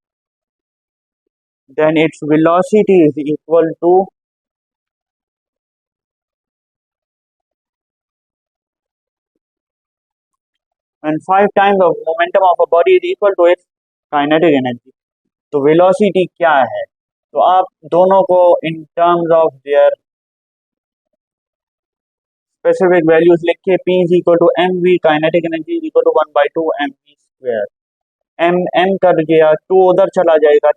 then its velocity is equal to, when five times of momentum of a body is equal to its kinetic energy, तो velocity क्या है? तो आप दोनों को in terms of their specific values लिख के P is equal to mv, kinetic energy is equal to 1/2 mv square. m कर गया, 2 उधर चला जाएगा,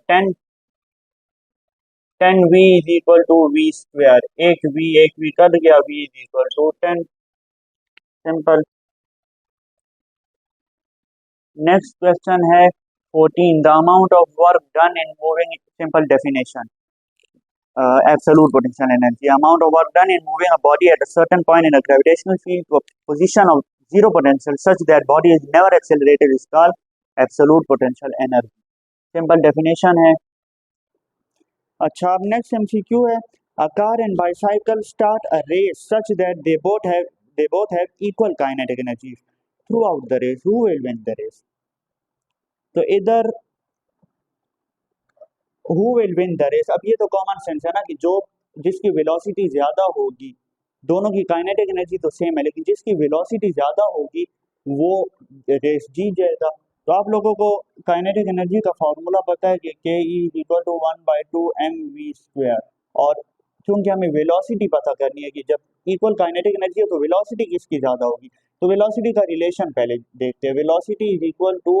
10 v is equal to v square. एक v कट गया, v is equal to 10. Simple. Next question है 14. The amount of work done in moving, simple definition, absolute potential energy. Amount of work done in moving a body at a certain point in a gravitational field to a position of zero potential such that body is never accelerated is called absolute potential energy. Simple definition है. अच्छा, अब नेक्स्ट एमसीक्यू है. A car and bicycle start a race such that they both have equal kinetic energy throughout the race. Who will win the race? तो इधर who will win the race, अब ये तो कॉमन सेंस है ना कि जो जिसकी वेलोसिटी ज्यादा होगी, दोनों की काइनेटिक एनर्जी तो सेम है, लेकिन जिसकी वेलोसिटी ज्यादा होगी वो रेस जीत जाएगा. तो आप लोगों को काइनेटिक एनर्जी का फॉर्मूला पता है कि K is equal to 1/2 mv square, और क्योंकि हमें वेलोसिटी पता करनी है कि जब इक्वल काइनेटिक एनर्जी है तो वेलोसिटी किसकी ज्यादा होगी, तो वेलोसिटी का रिलेशन पहले देखते हैं. Velocity is equal to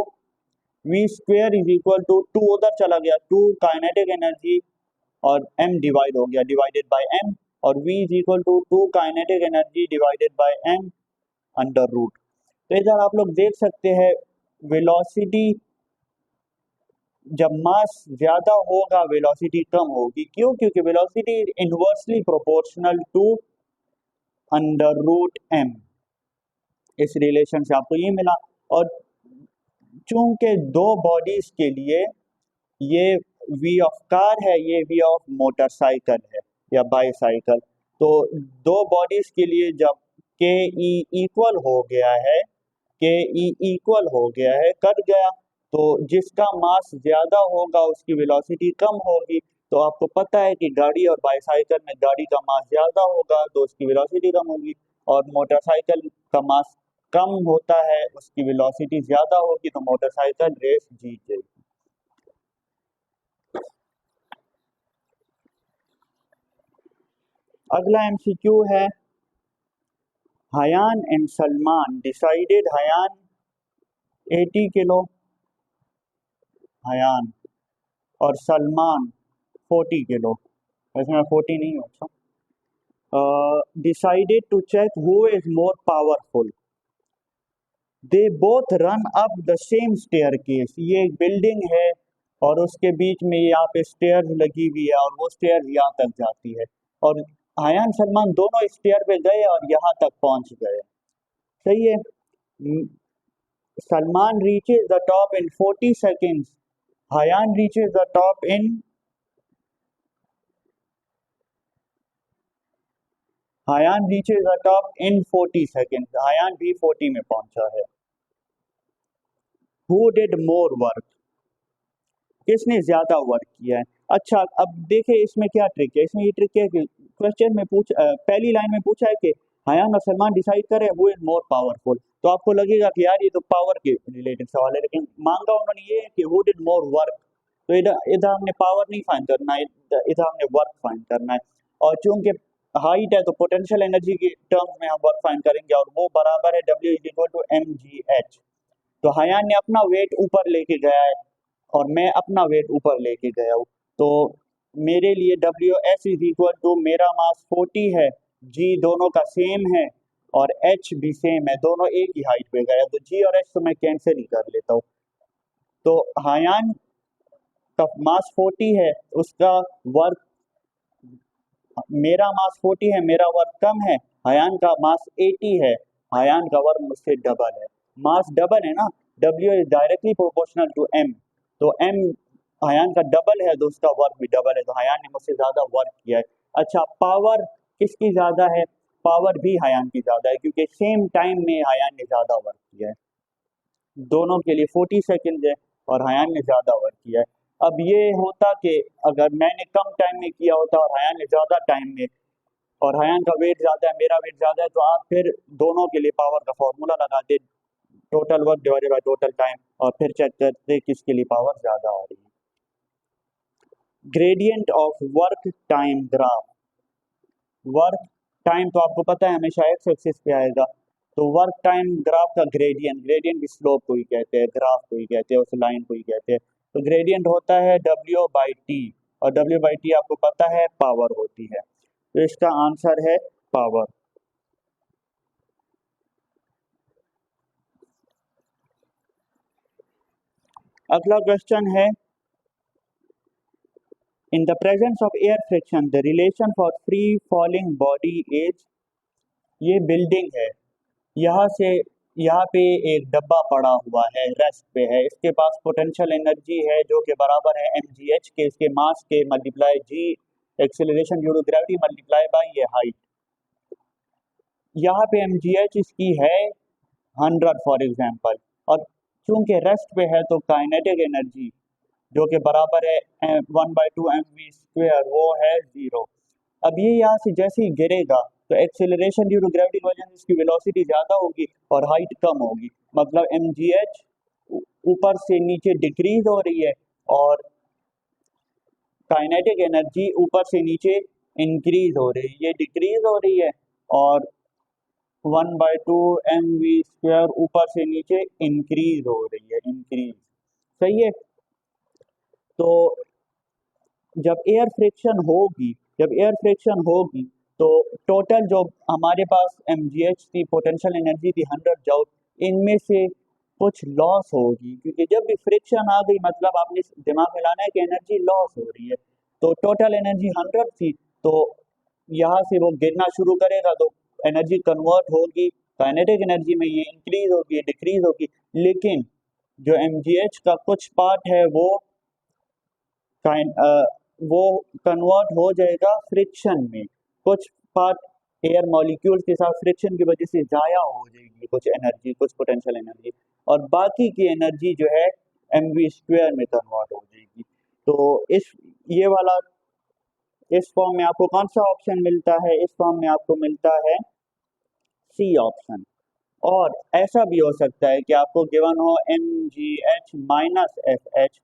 V square is equal to 2 उधर चला गया, 2 काइनेटिक एनर्जी और m डिवाइड हो गया, डिवाइडेड बाय m, और v is equal to 2 kinetic energy divided by m under root. तो इधर आप लोग देख सकते हैं वेलोसिटी, जब मास ज्यादा होगा वेलोसिटी कम होगी. क्यों? क्योंकि velocity is inversely proportional to under root m. इस रिलेशन से आपको ये मिला. और चूंकि दो बॉडीज के लिए ये वी ऑफ कार है, ये वी ऑफ मोटरसाइकिल है या बाईसाइकिल, तो दो बॉडीज के लिए जब के ई इक्वल हो गया है, के ई इक्वल हो गया है, कट गया, तो जिसका मास ज्यादा होगा उसकी वेलोसिटी कम होगी. तो आपको पता है कि गाड़ी और बाईसाइकिल में गाड़ी का मास ज्यादा होगा तो उसकी वेलोसिटी कम होगी, और मोटरसाइकिल का मास कम होता है उसकी वेलोसिटी ज्यादा होगी, तो मोटरसाइकिल रेस जीत जाएगी. अगला एमसीक्यू है Hayyan and Salman decided, Hayyan 80 kilo, Hayyan, और सलमान 40 किलो, वैसे मैं 40 नहीं हूँ. अच्छा, decided to check who is more powerful. They both run up the same staircase. ये एक बिल्डिंग है और उसके बीच में यहाँ पे स्टेयर्स लगी हुई है और वो स्टेयर्स यहाँ तक जाती है, और हयान सलमान दोनों स्टेयर पे गए और यहाँ तक पहुंच गए. सही है. Salman reaches the top in 40 seconds, Hayyan reaches the top in, Hayyan reaches the top in 40 seconds. Hayyan भी 40 में पहुंचा है. हु डिड मोर वर्क, किसने ज्यादा वर्क किया है. अच्छा, अब देखे इसमें क्या ट्रिक है. इसमें ये ट्रिक है कि क्वेश्चन में पहली लाइन में पूछा है कि हयान और सलमान डिसाइड करें हु इज मोर पावरफुल, तो आपको लगेगा कि यार ये तो पावर के रिलेटेड सवाल है, लेकिन मांगा उन्होंने ये है कि हु डिड मोर वर्क. तो इधर इधर हमने पावर नहीं फाइंड करना है, इधर हमने वर्क फाइंड करना है. और चूंकि हाइट है तो पोटेंशियल एनर्जी के टर्म्स में हम वर्क फाइंड करेंगे, और वो बराबर है W is equal to mgh. तो हयान ने अपना वेट ऊपर लेके गया है और मैं अपना वेट ऊपर लेके गया हूँ, तो मेरे लिए WS इज इक्वल टू, मेरा मास 40 है, G दोनों का सेम है और H भी सेम है, दोनों एक ही हाइट पे गए, तो G और H तो मैं कैंसिल ही कर लेता हूँ. तो हयान का मास 40 है, उसका वर्क, मेरा मास 40 है, मेरा वर्क कम है, हयान का मास 80 है, हयान का वर्क मुझसे डबल है. मास डबल है ना, W is directly proportional to M, तो M हयान का डबल है तो उसका वर्क भी डबल है, तो हयान ने मुझसे ज्यादा वर्क किया है. अच्छा, पावर किसकी ज्यादा है, पावर भी हायान की ज़्यादा है, क्योंकि सेम टाइम में हायान ने ज़्यादा वर्क किया है। दोनों के लिए 40 सेकेंड है और हायान ने ज़्यादा वर्क किया है। अब ये होता कि अगर मैंने कम टाइम में किया होता और हायान ने ज़्यादा टाइम में, और हायान का वेट ज़्यादा है, मेरा वेट ज़्यादा है, तो आप फिर दोनों के लिए पावर का फॉर्मूला लगाते, total work divided by total time, और फिर चेक करते किसके लिए पावर ज़्यादा आ रही है। Gradient of work time graph. Work time तो आपको पता है हमेशा एक्स एक्सिस पे आएगा, तो वर्क टाइम ग्राफ का ग्रेडियंट, ग्रेडियंट की स्लोप को ही कहते हैं, ग्राफ को ही कहते हैं, उस लाइन को ही कहते हैं। तो ग्रेडियंट होता है W/T, और W/T आपको पता है पावर होती है, तो इसका आंसर है पावर। अगला क्वेश्चन है, in the presence of air friction the relation for free falling body is. ये बिल्डिंग है, यहाँ से यहाँ पे एक डब्बा पड़ा हुआ है, रेस्ट पे है, इसके पास पोटेंशियल एनर्जी है जो कि बराबर है mgh के, इसके मास के multiply g acceleration due to gravity multiply by ये हाइट। यहाँ पे mgh इसकी है 100 फॉर एग्जांपल, और चूंकि रेस्ट पे है तो काइनेटिक एनर्जी जो कि बराबर है 1/2 mv², वो है 0। अब ये यहाँ से जैसे ही गिरेगा तो एक्सेलरेशन ड्यू टू ग्रेविटी की वजह से इसकी वेलोसिटी ज़्यादा होगी और हाइट कम होगी, मतलब mgh ऊपर से नीचे डिक्रीज हो रही है और काइनेटिक एनर्जी ऊपर से नीचे इंक्रीज हो रही है, ये डिक्रीज हो रही है, और 1/2 mv² ऊपर से नीचे इंक्रीज हो रही है, इंक्रीज। सही है। तो जब एयर फ्रिक्शन होगी, जब एयर फ्रिक्शन होगी तो टोटल जो हमारे पास mgh थी, पोटेंशियल एनर्जी थी 100 जूल, इनमें से कुछ लॉस होगी, क्योंकि जब भी फ्रिक्शन आ गई मतलब आपने दिमाग में लाना है कि एनर्जी लॉस हो रही है। तो टोटल एनर्जी 100 थी, तो यहाँ से वो गिरना शुरू करेगा तो एनर्जी कन्वर्ट होगी काइनेटिक एनर्जी में, ये इंक्रीज होगी डिक्रीज होगी, लेकिन जो mgh का कुछ पार्ट है वो कन्वर्ट हो जाएगा फ्रिक्शन में, कुछ पार्ट एयर मॉलिक्यूल्स के साथ फ्रिक्शन की वजह से जाया हो जाएगी कुछ एनर्जी, कुछ पोटेंशियल एनर्जी, और बाकी की एनर्जी जो है mv² में कन्वर्ट हो जाएगी। तो इस ये वाला इस फॉर्म में आपको कौन सा ऑप्शन मिलता है? इस फॉर्म में आपको मिलता है सी ऑप्शन। और ऐसा भी हो सकता है कि आपको गिवन हो mgh minus fh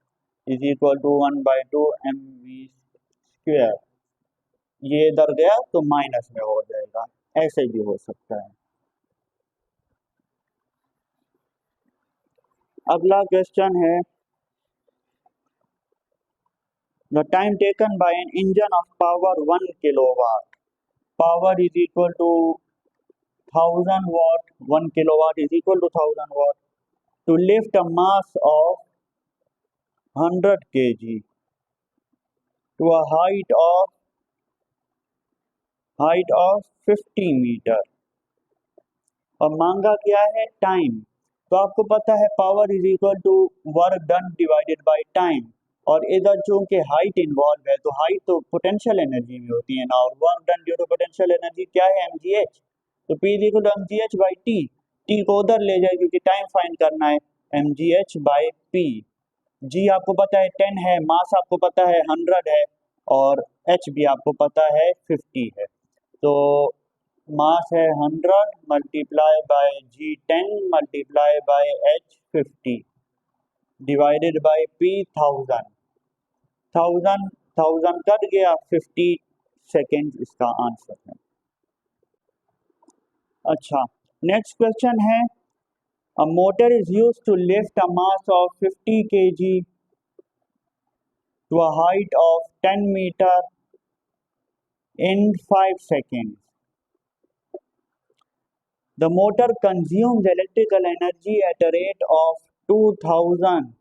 is equal to 1/2 mv², ये इधर गया तो माइनस में हो जाएगा, ऐसे भी हो सकता है। अगला क्वेश्चन है, the time taken by an engine of power 1 kilowatt, power is equal to 1000 watt, 1 kilowatt is equal to 1000 watt, to lift a mass of 100 kg to a height of 50 metre, और मांगा क्या है टाइम। तो आपको पता है power is equal to work done divided by time, और इधर चूंकि हाइट इन्वॉल्व है तो हाइट तो पोटेंशियल एनर्जी में होती है ना, और work done due to potential energy क्या है mgh, तो P is equal to mgh/t, t को उधर ले जाए क्योंकि टाइम फाइंड करना है, mgh/p। g आपको पता है 10 है, मास आपको पता है 100 है, और h भी आपको पता है 50 है। तो मास है 100 multiply by g10 multiply by h50 divided by p 1000, 1000 cut गया, 50 सेकेंड इसका आंसर है। अच्छा, नेक्स्ट क्वेश्चन है, a motor is used to lift a mass of 50 kg to a height of 10 meter in 5 seconds. The motor consumes electrical energy at a rate of 2000,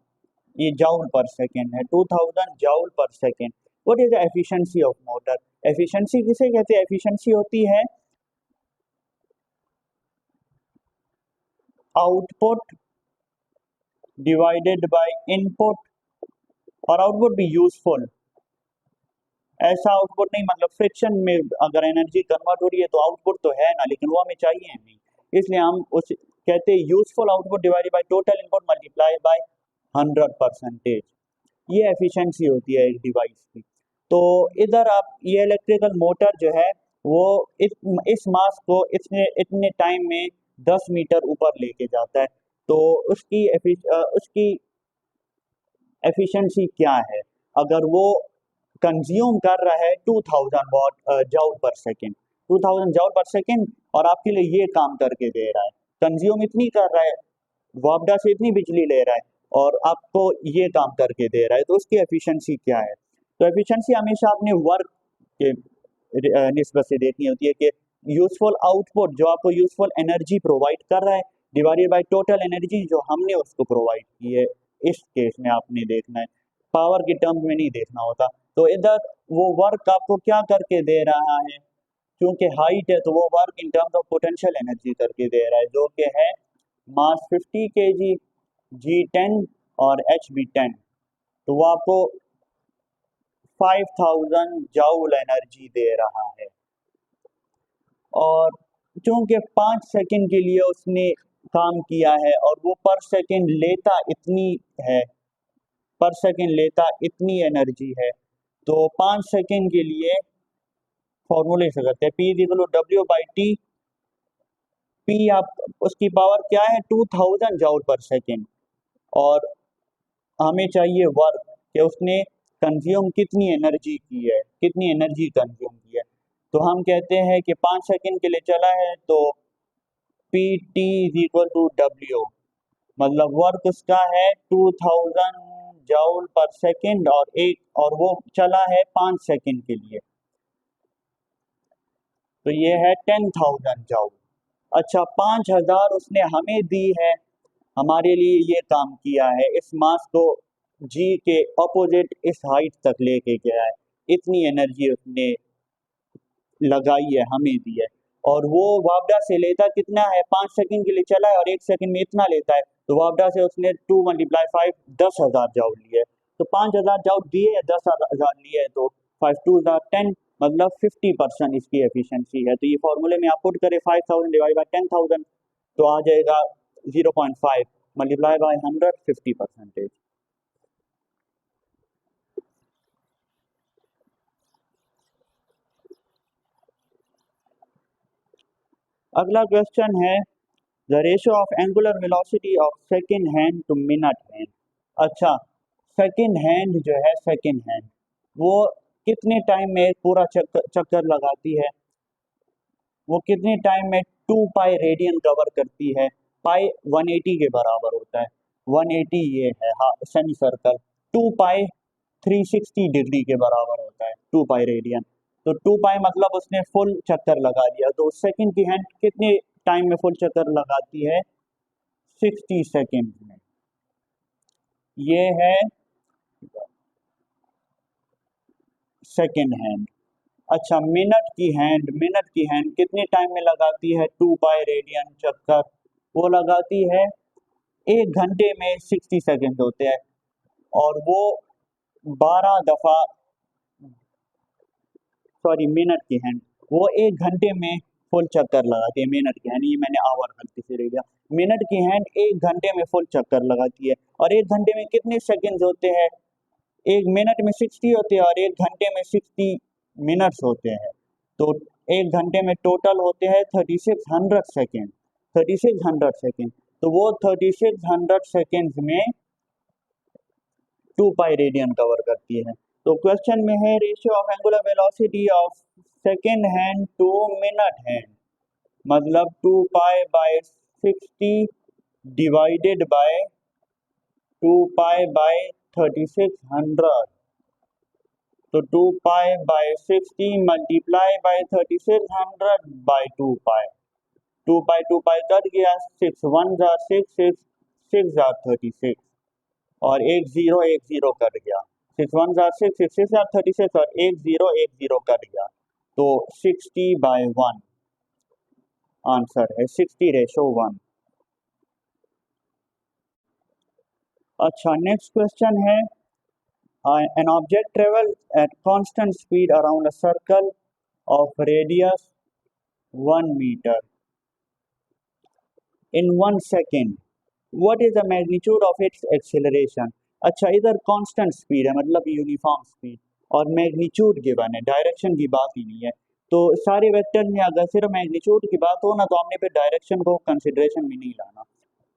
ये joule per second है, 2000 joule per second. What is the efficiency of motor? Efficiency किसे कहते हैं? Efficiency होती है output divided by input, और output भी useful, ऐसा आउटपुट नहीं, मतलब फ्रिक्शन में अगर एनर्जी कन्वर्ट हो रही है तो आउटपुट तो है ना, लेकिन वो हमें चाहिए नहीं, इसलिए हम उस कहते हैं useful output divided by total input multiply by 100%। ये एफिशिएंसी होती है एक डिवाइस की। तो इधर आप ये इलेक्ट्रिकल मोटर जो है वो इस मास को इतने इतने टाइम में 10 मीटर ऊपर लेके जाता है। तो उसकी एफिशिएंसी क्या है, अगर वो कंज्यूम कर रहा है 2000 वॉट जूल पर सेकेंड, 2000 जूल पर सेकेंड, और आपके लिए ये काम करके दे रहा है, कंज्यूम इतनी कर रहा है, वापडा से इतनी बिजली ले रहा है और आपको ये काम करके दे रहा है, तो उसकी एफिशिएंसी क्या है। तो एफिशिएंसी हमेशा अपने वर्क के निस्बत से देखनी होती है कि यूजफुल आउटपुट जो आपको यूजफुल एनर्जी प्रोवाइड कर रहा है डिवाइडेड बाय टोटल एनर्जी जो हमने उसको प्रोवाइड की है। इस केस में आपने देखना है, पावर के टर्म्स में नहीं देखना होता। तो इधर वो वर्क आपको क्या करके दे रहा है, क्योंकि हाइट है तो वो work in terms of potential energy करके दे रहा है, जो कि है मास 50 kg, G10 और HB10। तो वो आपको 5000 जूल एनर्जी दे रहा है। और क्योंकि 5 सेकंड के लिए उसने काम किया है और वो पर सेकंड लेता इतनी है, पर सेकंड लेता इतनी एनर्जी है, तो 5 सेकंड के लिए फॉर्मूले से करते हैं P equal to W/T। P आप उसकी पावर क्या है 2000 जूल पर सेकंड, और हमें चाहिए वर्क कि उसने कंज्यूम कितनी एनर्जी की है, कितनी एनर्जी कंज्यूम की है। तो हम कहते हैं कि 5 सेकंड के लिए चला है तो P T is equal to W, मतलब वर्क उसका है 2000 जूल पर सेकंड, और वो चला है 5 सेकंड के लिए, तो ये है 10,000 जूल। अच्छा, 5000 उसने हमें दी है, हमारे लिए ये काम किया है, इस मास को जी के ऑपोजिट इस हाइट तक लेके गया है, इतनी एनर्जी उसने लगाई है, हमें दी है। और वो वापडा से लेता कितना है, 5 सेकंड के लिए चला है और 1 सेकंड में इतना लेता है, तो वापडा से उसने 2 × 5 10,000 जूल लिए। तो 5000 जूल दिए है, 10,000 लिए है, तो 5 2 10, मतलब 50% इसकी एफिशिएंसी है। तो ये फॉर्मूले में आप पुट करें 5000 डिवाइड बाय 10,000, तो आ जाएगा 0.5 मल्टीप्लाई बाय 100, 50%। अगला क्वेश्चन है the ratio of angular velocity of second hand to minute hand. अच्छा, सेकंड हैंड जो है, सेकंड हैंड वो कितने टाइम में पूरा चक्कर चक्कर लगाती है, वो कितने टाइम में 2 पाई रेडियन कवर करती है। पाई 180 के बराबर होता है, 180 ये है हाँ सेमी सर्कल, 2 पाई 360 डिग्री के बराबर होता है 2 पाई रेडियन। तो 2 पाई मतलब उसने फुल चक्कर लगा दिया, तो सेकंड की हैंड कितने टाइम में फुल चक्कर लगाती है, 60 सेकेंड में। ये है सेकंड हैंड। अच्छा, मिनट की हैंड कितने टाइम में लगाती है 2 पाई रेडियन चक्कर, वो लगाती है 1 घंटे में 60 सेकेंड होते हैं, और वो 12 दफा, सॉरी मिनट की हैंड, वो 1 घंटे में फुल चक्कर लगाती है मिनट की हैंड, ये मैंने आवर गलती से ले लिया। मिनट की हैंड 1 घंटे में फुल चक्कर लगाती है, और 1 घंटे में कितने सेकेंड होते हैं, 1 मिनट में 60 होते हैं और 1 घंटे में 60 मिनट्स होते हैं। तो 1 घंटे में टोटल होते हैं 3600 सेकेंड, 3600 सेकेंड। तो वो 3600 सेकेंड में 2 पाई रेडियन कवर करती है। तो क्वेश्चन में है ratio of angular velocity of second hand to minute hand, मतलब 2 पाई/60 डिवाइडेड बाय 2 पाई/3600। तो 2 पाई/60 multiply by 3600/2 pi, 2 pi cut गया, 6 1 जार 6 और एक जीरो कट गया, 6 1 जार 6 6 जार 36 और एक जीरो कट गया, तो 60/1 आंसर है, 60:1। अच्छा, नेक्स्ट क्वेश्चन है An object travels at constant speed around a circle of radius 1 meter in 1 second. What is the magnitude of its acceleration? अच्छा इधर कांस्टेंट स्पीड है मतलब यूनिफॉर्म स्पीड और मैग्नीट्यूड गिवन है, डायरेक्शन की बात ही नहीं है। तो सारे वेक्टर में अगर सिर्फ मैग्नीट्यूड की बात हो ना तो हमने फिर डायरेक्शन को कंसिडरेशन में नहीं लाना।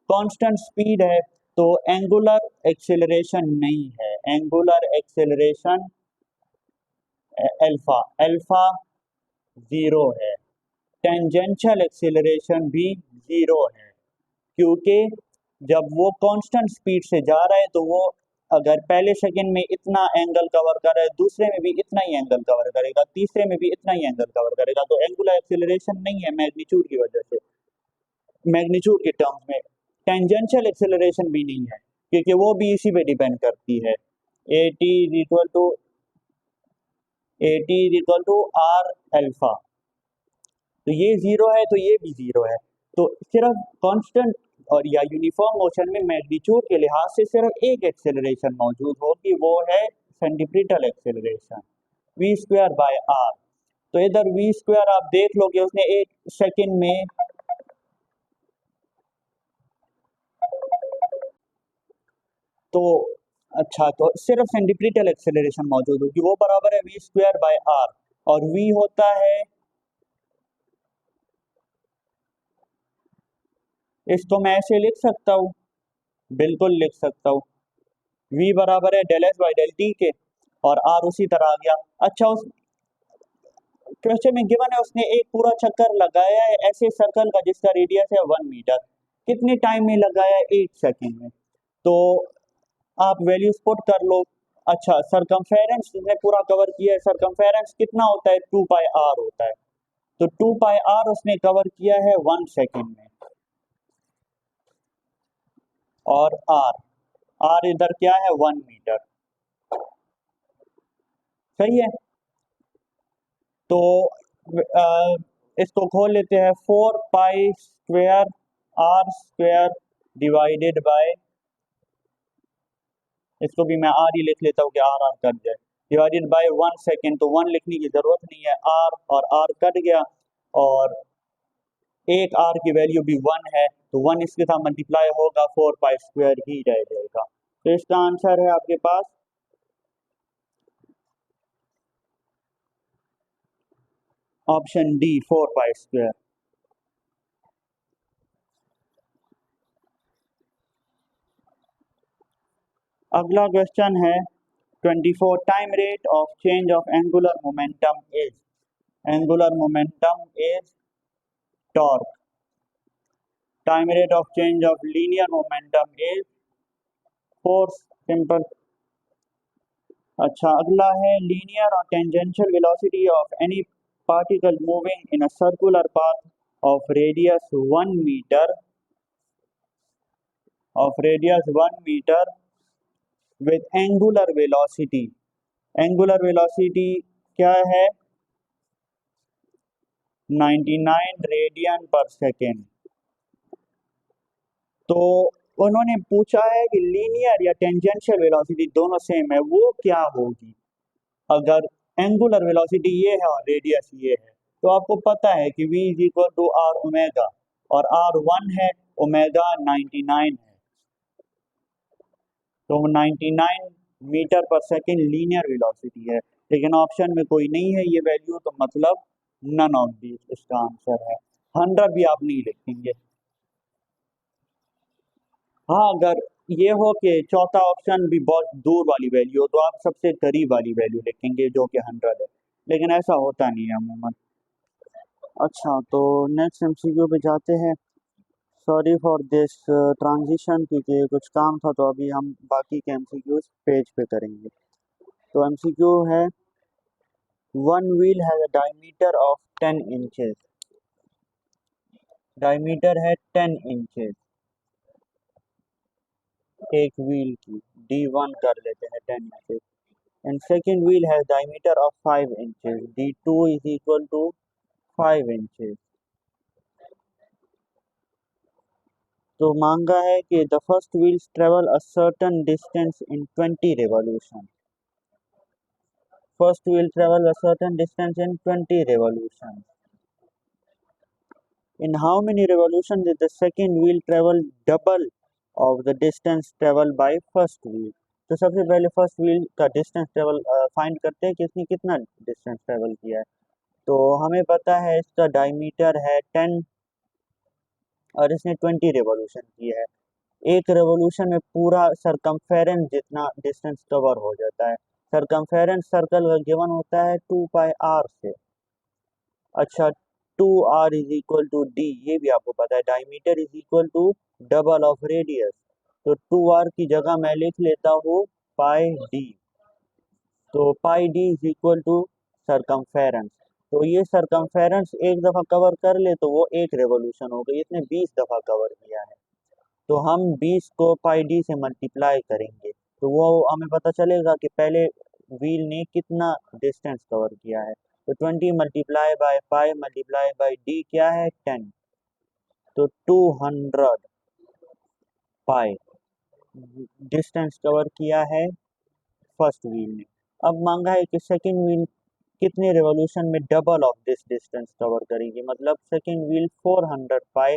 कांस्टेंट स्पीड है तो एंगुलर एक्सेलरेशन नहीं है, angular acceleration alpha alpha zero है। टेंजेंशियल एक्सेलरेशन भी जीरो है क्योंकि जब वो कांस्टेंट स्पीड से जा रहा है तो वो अगर पहले सेकंड में इतना एंगल कवर कर रहा है, दूसरे में भी इतना ही एंगल कवर करेगा, तीसरे में भी इतना ही एंगल कवर करेगा, तो एंगुलर एक्सेलरेशन नहीं है मैग्नीट्यूड की वजह से, मैग्नीट्यूड के टर्म्स में। टेंजेंशियल एक्सेलरेशन भी नहीं है क्योंकि वो भी इसी पे डिपेंड करती है। A T is equal to R alpha, तो ये जीरो है तो ये भी जीरो है। तो सिर्फ कांस्टेंट और या यूनिफॉर्म मोशन में मैग्नीट्यूड के लिहाज से सिर्फ एक एक्सेलरेशन मौजूद होगी, वो है centripetal acceleration V square by R. तो इधर वी स्क्वायर आप देख लो कि उसने एक सेकंड में तो अच्छा तो सिर्फ सेंटीपिटल एक्सेलरेशन मौजूद होगी, वो बराबर है वी स्क्वायर बाय आर और वी होता है, इसको मैं ऐसे लिख सकता हूँ, बिल्कुल लिख सकता हूँ, v बराबर है del S by del T के और r उसी तरह आ गया। अच्छा उस क्वेश्चन में गिवन है उसने एक पूरा चक्कर लगाया है ऐसे सर्कल का जिसका रेडियस है 1 मीटर, कितने टाइम में लगाया है? 8 सेकेंड में। तो आप वैल्यूज पुट कर लो। अच्छा सरकमफेरेंस जिसने पूरा कवर किया है, सरकमफेरेंस कितना होता है? 2 पाई r होता है, तो 2 पाई r उसने कवर किया है 1 सेकेंड में। और r इधर क्या है? 1 मीटर, सही है। तो इसको खोल लेते हैं, 4 pi square r square divided by, इसको भी मैं r ही लिख लेता हूँ कि r कट जाए, डिवाइडेड बाय 1 सेकेंड, तो 1 लिखने की जरूरत नहीं है, r और r कट गया और एक r की वैल्यू भी 1 है, तो 1 इसके साथ मल्टीप्लाई होगा, 4 पाई स्क्वायर ही रह जाएगा। तो इसका आंसर है आपके पास ऑप्शन डी 4 पाई स्क्वायर। अगला क्वेश्चन है 24 time rate of change of angular momentum is, angular momentum is torque, time rate of change of linear momentum is force, simple. अच्छा अगला है लीनियर और tangential velocity of any particle moving in a circular path of radius 1 metre with angular velocity, angular velocity क्या है? 99 रेडियन पर सेकेंड। तो उन्होंने पूछा है कि लीनियर या टेंजेंशियल वेलोसिटी दोनों सेम है, वो क्या होगी? अगर एंगुलर वेलोसिटी ये है और रेडियस ये है, तो आपको पता है कि v is equal to R omega, और आर 1 है, ओमेगा 99 है, तो 99 मीटर पर सेकेंड लीनियर वेलोसिटी है। लेकिन ऑप्शन में कोई नहीं है ये वैल्यू, तो मतलब नन ऑफ दीज इसका आंसर है। 100 भी आप नहीं लिखेंगे। हाँ अगर ये हो कि चौथा ऑप्शन भी बहुत दूर वाली वैल्यू हो तो आप सबसे करीब वाली वैल्यू लिखेंगे जो कि 100 है, लेकिन ऐसा होता नहीं है अमूमन। अच्छा तो नेक्स्ट एमसीक्यू पे जाते हैं। सॉरी फॉर दिस ट्रांजिशन, क्योंकि कुछ काम था, तो अभी हम बाकी के एमसीक्यूज पेज पे करेंगे। तो एमसीक्यू है, one wheel has a diameter of 10 inches, diameter है 10 इंचेस एक व्हील की, D1 कर लेते हैं 10 inches, and second wheel has diameter of 5 inches, D2 is equal to 5 inches। तो मांगा है कि the first wheels travel a certain distance in 20 revolution, first wheel travel a certain distance in 20 revolutions. In how many revolutions did the second wheel travel double of the distance traveled by first wheel? तो सबसे पहले फर्स्ट व्हील का डिस्टेंस ट्रेवल फाइंड करते हैं कि इसने कितना डिस्टेंस ट्रेवल किया है। तो हमें पता है इसका डायमीटर है 10 और इसने 20 रेवोल्यूशन की है। एक रेवोल्यूशन में पूरा सरकमफेरेंस जितना डिस्टेंस कवर हो जाता है। सरकमफेरेंस सर्कल का गिवन होता है 2 पाई आर से। अच्छा, 2r is equal to D, ये भी आपको पता है। Diameter is equal to double of radius, तो 2r की जगह मैं लिख लेता हूँ पाई डी। तो pi D is equal to circumference. तो ये सरकमफेरेंस एक दफा कवर कर ले तो वो एक रेवोल्यूशन हो गई, इसने 20 दफा कवर किया है। तो हम 20 को पाई डी से मल्टीप्लाई करेंगे तो वो हमें पता चलेगा कि पहले व्हील ने कितना डिस्टेंस कवर किया है। तो 20 multiply by pi multiply by D क्या है 10, तो 200 पाई डिस्टेंस कवर किया है फर्स्ट व्हील ने। अब मांगा है कि सेकंड व्हील कितने रेवोल्यूशन में double of this distance cover करेगी, मतलब सेकंड व्हील 400 पाई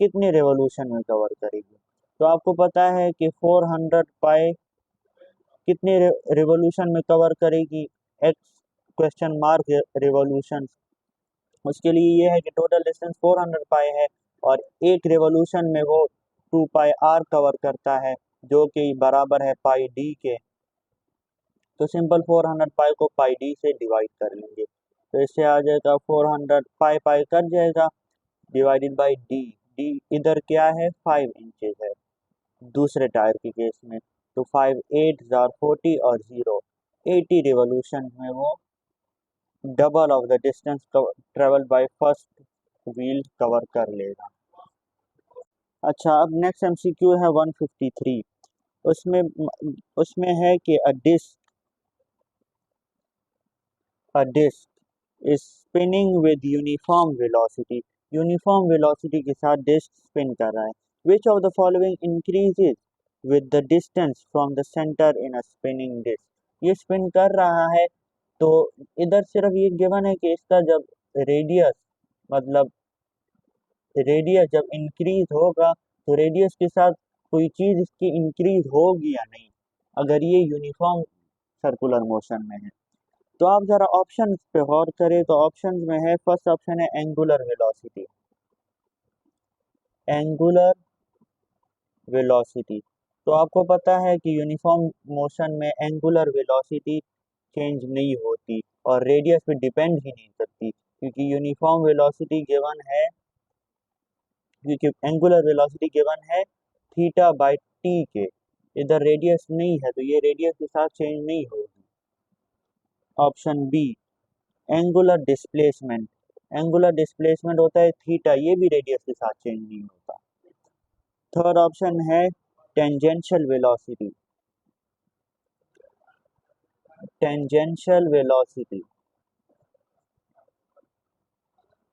कितने रेवोल्यूशन में कवर करेगी। तो आपको पता है कि 400 पाई कितने रेवोल्यूशन में कवर करेगी, एक्स क्वेश्चन मार्क रेवोल्यूशन। उसके लिए ये है कि टोटल डिस्टेंस 400 पाई है और एक रेवोल्यूशन में वो 2 पाई आर कवर करता है जो कि बराबर है पाई डी के। तो सिंपल 400 पाई को पाई डी से डिवाइड कर लेंगे तो इससे आ जाएगा 400 पाई पाई कट जाएगा डिवाइडेड बाई डी। डी इधर क्या है 5 इंचेस है दूसरे टायर के केस में। तो 5 8 जार 40 और 0 80 रिवॉल्यूशन में वो double of the distance travel by first wheel cover कर लेगा। अच्छा, अब नेक्स्ट एमसीक्यू है 153। उसमें उसमें है कि a disc is spinning with uniform velocity। Uniform velocity के साथ डिस्क स्पिन कर रहा है। Which of the following increases with the distance from the centre in a spinning disc. ये स्पिन कर रहा है तो इधर सिर्फ ये गिवन है कि इसका जब रेडियस मतलब रेडियस जब इंक्रीज होगा तो रेडियस के साथ कोई चीज इसकी इंक्रीज होगी या नहीं, अगर ये यूनिफॉर्म सर्कुलर मोशन में है। तो आप जरा ऑप्शन पे गौर करें तो ऑप्शन में है, फर्स्ट ऑप्शन है एंगुलर वेलोसिटी। एंगुलर वेलोसिटी, तो आपको पता है कि यूनिफॉर्म मोशन में एंगुलर वेलोसिटी चेंज नहीं होती और रेडियस पे डिपेंड ही नहीं करती क्योंकि यूनिफॉर्म वेलोसिटी गिवन है, क्योंकि एंगुलर वेलोसिटी गिवन है थीटा बाय टी के। इधर रेडियस नहीं है तो ये रेडियस के साथ चेंज नहीं होगी। Option B angular displacement. Angular displacement होता है थीटा, ये भी रेडियस के साथ चेंज नहीं होता। थर्ड ऑप्शन है टेंजेंशियल वेलोसिटी। टेंजेंशियल वेलोसिटी,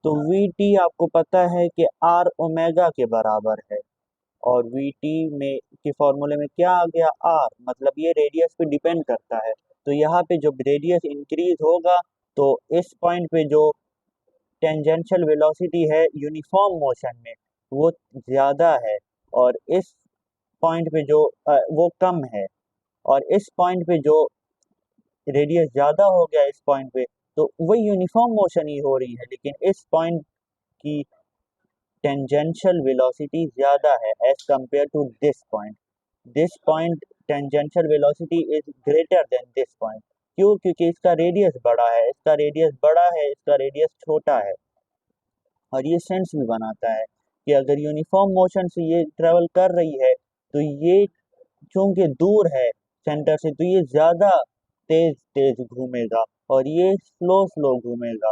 तो वी टी आपको पता है कि आर ओमेगा के बराबर है और वी टी में के फॉर्मूले में क्या आ गया आर, मतलब ये रेडियस पे डिपेंड करता है। तो यहाँ पे जब रेडियस इंक्रीज होगा तो इस पॉइंट पे जो टेंजेंशियल वेलोसिटी है यूनिफॉर्म मोशन में वो ज़्यादा है और इस पॉइंट पे जो वो कम है, और इस पॉइंट पे जो रेडियस ज़्यादा हो गया इस पॉइंट पे तो वही यूनिफॉर्म मोशन ही हो रही है लेकिन इस पॉइंट की टेंजेंशियल वेलोसिटी ज़्यादा है as compared to this point. This point tangential velocity is greater than this point. क्यों? क्योंकि इसका रेडियस बड़ा है, इसका रेडियस बड़ा है, इसका रेडियस छोटा है। और ये सेंस भी बनाता है कि अगर यूनिफॉर्म मोशन से ये ट्रेवल कर रही है तो ये चूंकि दूर है सेंटर से तो ये ज्यादा तेज तेज घूमेगा और ये स्लो स्लो घूमेगा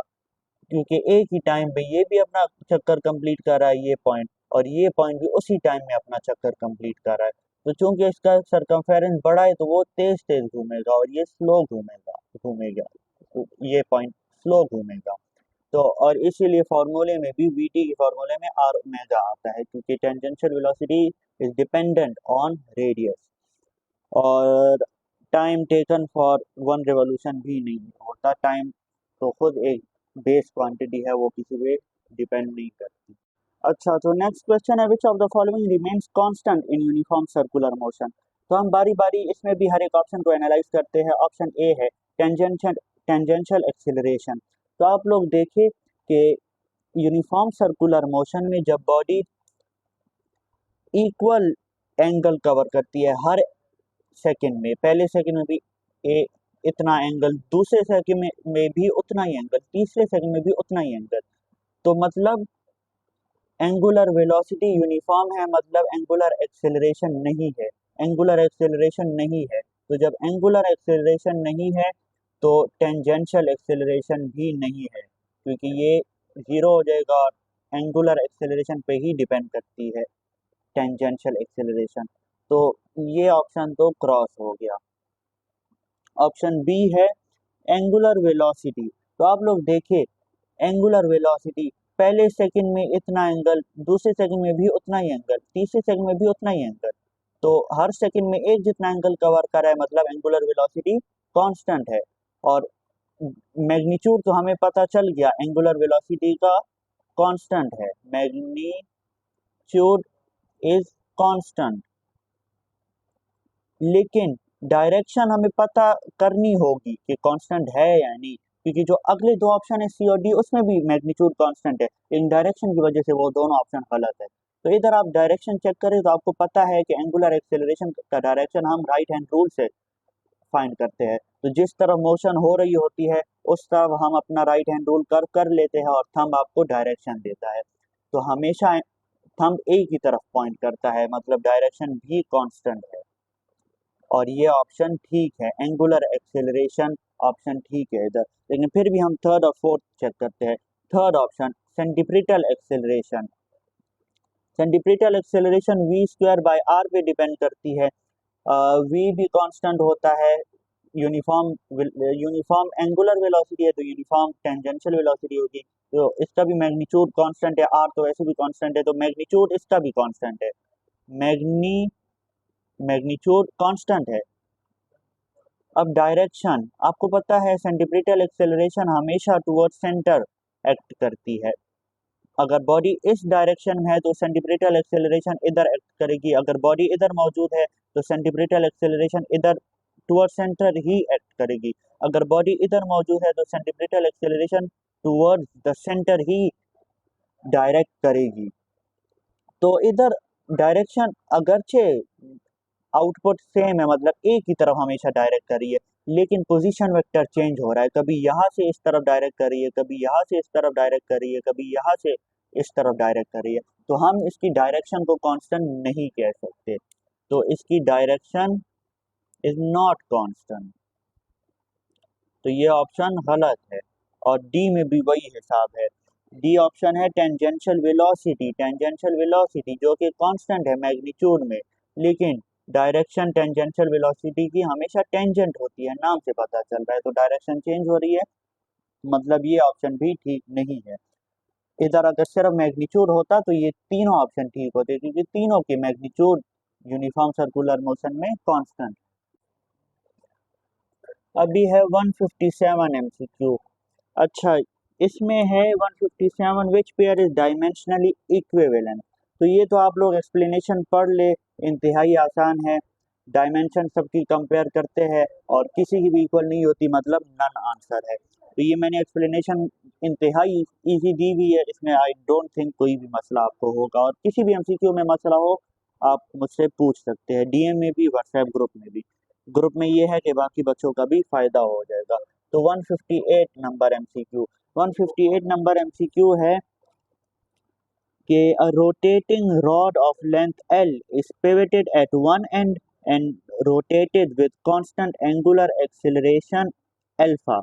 क्योंकि एक ही टाइम पे ये भी अपना चक्कर कंप्लीट कर रहा है ये पॉइंट और ये पॉइंट भी उसी टाइम में अपना चक्कर कंप्लीट कर रहा है। तो चूंकि इसका सरकमफेरेंस बड़ा है तो वो तेज तेज घूमेगा और ये स्लो घूमेगा घूमेगा तो ये पॉइंट स्लो घूमेगा। तो और इसीलिए फार्मूले में भी वीटी के फार्मूले में आर ओमेगा आता है क्योंकि tangential velocity is dependent on radius. और time taken for one revolution भी नहीं होता। टाइम तो खुद एक बेस क्वांटिटी है, वो किसी पे डिपेंड नहीं करती। अच्छा, तो नेक्स्ट क्वेश्चन है, which of the following remains constant in uniform circular motion. तो हम बारी बारी इसमें भी हर एक ऑप्शन को एनालाइज करते हैं। ऑप्शन ए है टेंजेंशियल एक्सेलरेशन। तो आप लोग देखिए कि यूनिफॉर्म सर्कुलर मोशन में जब बॉडी इक्वल एंगल कवर करती है हर सेकंड में, पहले सेकंड में भी इतना एंगल, दूसरे सेकंड में भी उतना ही एंगल, तीसरे सेकंड में भी उतना ही एंगल, तो मतलब एंगुलर वेलोसिटी यूनिफॉर्म है, मतलब एंगुलर एक्सेलरेशन नहीं है। एंगुलर एक्सेलरेशन नहीं है, तो जब एंगुलर एक्सेलरेशन नहीं है तो टेंजेंशियल एक्सेलरेशन भी नहीं है, क्योंकि ये जीरो हो जाएगा और एंगुलर एक्सेलरेशन पे ही डिपेंड करती है टेंजेंशियल एक्सेलरेशन। तो ये ऑप्शन तो क्रॉस हो गया। ऑप्शन बी है एंगुलर वेलोसिटी। तो आप लोग देखिए एंगुलर वेलोसिटी, पहले सेकंड में इतना एंगल, दूसरे सेकंड में भी उतना ही एंगल, तीसरे सेकंड में भी उतना ही एंगल, तो हर सेकंड में एक जितना एंगल कवर कर रहा है, मतलब एंगुलर वेलोसिटी कांस्टेंट है। और मैग्नीट्यूड तो हमें पता चल गया एंगुलर वेलोसिटी का कांस्टेंट है, मैग्नीट्यूड इज कांस्टेंट। लेकिन डायरेक्शन हमें पता करनी होगी कि कांस्टेंट है या नहीं, क्योंकि जो अगले दो ऑप्शन है सी और डी, उसमें भी मैग्नीट्यूड कांस्टेंट है, इन डायरेक्शन की वजह से वो दोनों ऑप्शन गलत है। तो इधर आप डायरेक्शन चेक करें तो आपको पता है कि एंगुलर एक्सेलरेशन का डायरेक्शन हम राइट हैंड रूल से फाइंड करते हैं। तो जिस तरफ मोशन हो रही होती है उस तरफ हम अपना राइट हैंड रूल कर लेते हैं और थंब आपको डायरेक्शन देता है। तो हमेशा थंब एक ही तरफ पॉइंट करता है, मतलब डायरेक्शन भी कांस्टेंट है। और ये ऑप्शन ठीक है, एंगुलर एक्सेलरेशन ऑप्शन ठीक है इधर। लेकिन फिर भी हम थर्ड और फोर्थ चेक करते हैं। Third option centripetal acceleration. Centripetal acceleration V square by R पे डिपेंड करती है। वी भी कांस्टेंट होता है, यूनिफॉर्म एंगुलर वेलोसिटी है तो यूनिफॉर्म टेंजेंशियल वेलोसिटी होगी, तो इसका भी मैग्नीट्यूड कांस्टेंट है, आर तो वैसे भी कांस्टेंट है, तो मैग्नीट्यूड इसका भी कांस्टेंट है, मैग्नीट्यूड कांस्टेंट है। अब डायरेक्शन आपको पता है, सेंटीप्रिटल एक्सेलरेशन हमेशा टुवर्ड्स सेंटर एक्ट करती है। अगर बॉडी इस डायरेक्शन में है तो सेंटीप्रिटल एक्सेलरेशन इधर एक्ट करेगी, अगर बॉडी इधर मौजूद है तो सेंटीप्रिटल एक्सेलरेशन इधर टुवर्ड्स सेंटर ही एक्ट करेगी। अगर बॉडी इधर मौजूद है तो centripetal acceleration towards the centre ही डायरेक्ट करेगी। तो इधर डायरेक्शन अगरचे आउटपुट सेम है, मतलब एक ही तरफ हमेशा डायरेक्ट कर रही है, लेकिन पोजीशन वेक्टर चेंज हो रहा है, कभी यहाँ से इस तरफ डायरेक्ट कर रही है, कभी यहाँ से इस तरफ डायरेक्ट कर रही है, कभी यहाँ से इस तरफ डायरेक्ट कर रही है, तो हम इसकी डायरेक्शन को कांस्टेंट नहीं कह सकते। तो इसकी डायरेक्शन इज नॉट कांस्टेंट, तो ये ऑप्शन गलत है। और डी में भी वही हिसाब है, डी ऑप्शन है टेंजेंशियल वेलोसिटी। टेंजेंशियल वेलोसिटी जो कि कांस्टेंट है मैग्नीट्यूड में, लेकिन डायरेक्शन टेंजेंशियल वेलोसिटी की हमेशा टेंजेंट होती है, नाम से पता चल रहा है, तो डायरेक्शन चेंज हो रही है, मतलब ये ऑप्शन भी ठीक नहीं है। इधर अगर सिर्फ मैग्नीट्यूड होता तो ये तीनों ऑप्शन ठीक होते, क्योंकि तीनों के मैग्नीट्यूड यूनिफॉर्म सर्कुलर मोशन में कांस्टेंट। अभी है 157 एमसीक्यू। अच्छा, इसमें है 157 which pair is dimensionally equivalent. तो ये तो आप लोग एक्सप्लेनेशन पढ़ ले, इंतहाई आसान है। डायमेंशन सबकी कंपेयर करते हैं और किसी की भी इक्वल नहीं होती, मतलब नन आंसर है। तो ये मैंने एक्सप्लेनेशन इंतहाई इजी दी हुई है, इसमें आई डोंट थिंक कोई भी मसला आपको होगा, और किसी भी एमसीक्यू में मसला हो आप मुझसे पूछ सकते हैं, डीएम में भी, व्हाट्सएप ग्रुप में भी। ग्रुप में ये है कि बाकी बच्चों का भी फायदा हो जाएगा। तो 158 नंबर एमसीक्यू, 158 नंबर एमसीक्यू है कि a rotating rod of length L is pivoted at one end and rotated with constant angular acceleration alpha.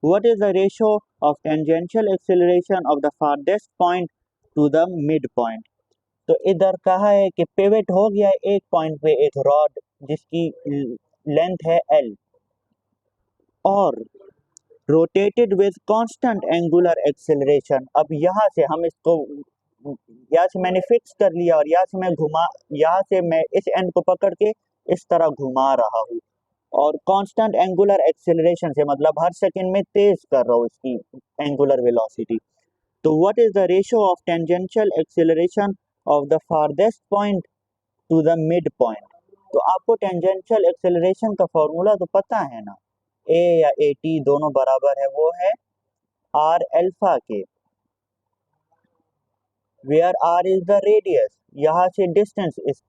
What is the ratio of tangential acceleration of the farthest point to the midpoint? तो इधर कहा है कि पिवट हो गया एक पॉइंट पे एक रॉड जिसकी लेंथ है L और rotated with constant angular acceleration. अब यहाँ से हम इसको, यहाँ से मैंने फिक्स कर लिया और यहाँ से मैं घुमा, यहाँ से मैं इस एंड को पकड़ के इस तरह घुमा रहा हूँ, और कांस्टेंट एंगुलर एक्सेलरेशन से मतलब हर सेकंड में तेज कर रहा हूँ इसकी एंगुलर वेलोसिटी। तो what is the ratio of tangential acceleration of the farthest point two the mid point? तो आपको टेंजेंशियल एक्सेलरेशन का फॉर्मूला तो पता है ना, ए या ए टी दोनों बराबर है, वो है आर अल्फा के, where R is the radius, यहाँ से डिस्टेंस इस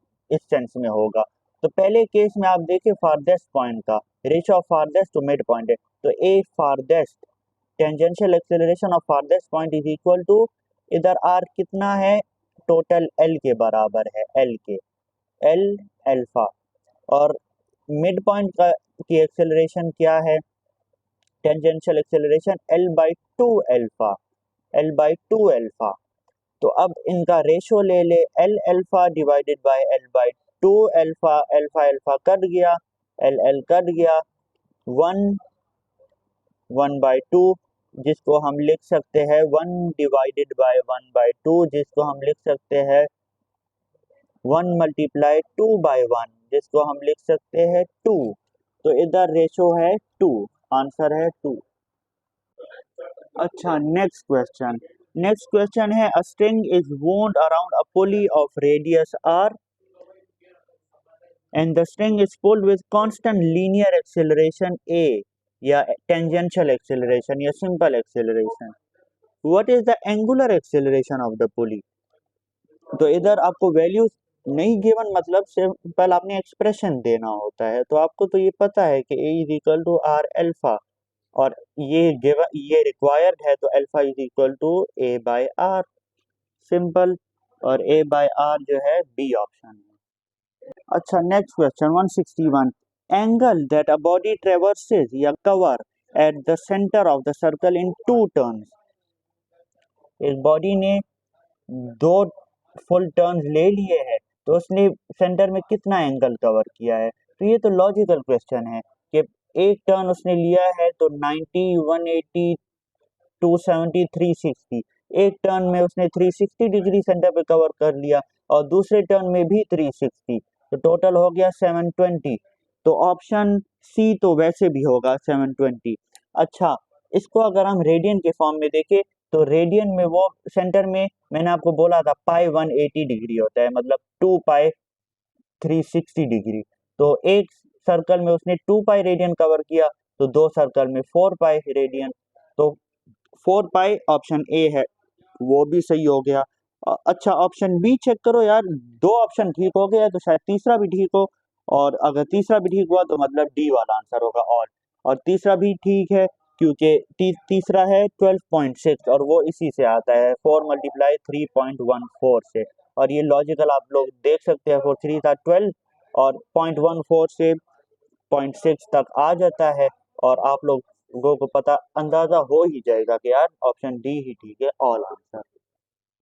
सेंस में होगा। तो पहले केस में आप देखिए फारदेस्ट पॉइंट का ratio of farthest to mid point है, तो a farthest tangential acceleration of farthest point is equal to, इधर आर कितना है, टोटल एल के बराबर है, एल के, एल अल्फा, और मिड पॉइंट का की एक्सेलरेशन क्या है, tangential acceleration L by two alpha, L by two alpha. तो अब इनका रेशो ले ले, L alpha divided by L by two alpha, alpha alpha cut गया, एल एल कट गया, वन, वन बाई टू, जिसको हम लिख सकते हैं one divided by one by two, जिसको हम लिख सकते हैं one multiply two by one, जिसको हम लिख सकते हैं टू। तो इधर रेशो है टू, आंसर है टू। अच्छा, नेक्स्ट क्वेश्चन है, a string is wound around a pulley of radius R and the string is pulled with constant linear acceleration A, या टेंजेंशियल एक्सेलरेशन या simple acceleration. What is the angular acceleration of the pulley? तो इधर आपको वैल्यूज नहीं गिवन, मतलब सिंपल आपने एक्सप्रेशन देना होता है। तो आपको तो ये पता है कि A is equal to R alpha, और ये रिक्वायर्ड है, तो alpha is equal to A by R, simple, और ए बाय आर जो है बी ऑप्शन है। अच्छा, next question 161, angle that a body traverses या cover at the centre of the circle in two turns. इस बॉडी ने दो फुल टर्न्स ले लिए हैं, तो उसने सेंटर में कितना एंगल कवर किया है? तो ये तो लॉजिकल क्वेश्चन है कि एक टर्न उसने लिया है तो 90, 180, 270, 360, एक टर्न में उसने 360 डिग्री सेंटर पे कवर कर लिया, और दूसरे टर्न में भी 360, तो टोटल हो गया 720। तो ऑप्शन सी तो वैसे भी होगा 720। अच्छा, इसको अगर हम रेडियन के फॉर्म में देखें, तो रेडियन में वो सेंटर में मैंने आपको बोला था पाई 180 डिग्री होता है, मतलब 2 पाई 360 डिग्री। तो एक सर्कल में उसने 2 पाई रेडियन कवर किया, तो दो सर्कल में 4 पाई रेडियन, तो 4 पाई ऑप्शन ए है, वो भी सही हो गया। अच्छा, ऑप्शन बी चेक करो यार, दो ऑप्शन ठीक हो गया, तो शायद तीसरा भी ठीक हो, और अगर तीसरा भी ठीक हुआ तो मतलब डी वाला आंसर होगा ऑल, और तीसरा भी ठीक है क्योंकि तीसरा है 12.6, और वो इसी से आता है 4 मल्टीप्लाई 3.14 से, और ये लॉजिकल आप लोग देख सकते हैं, फोर थ्री था 12, और 0.14 से 0.6 तक आ जाता है, और आप लोगों को पता अंदाजा हो ही जाएगा कि यार ऑप्शन डी ही ठीक है, ऑल आंसर।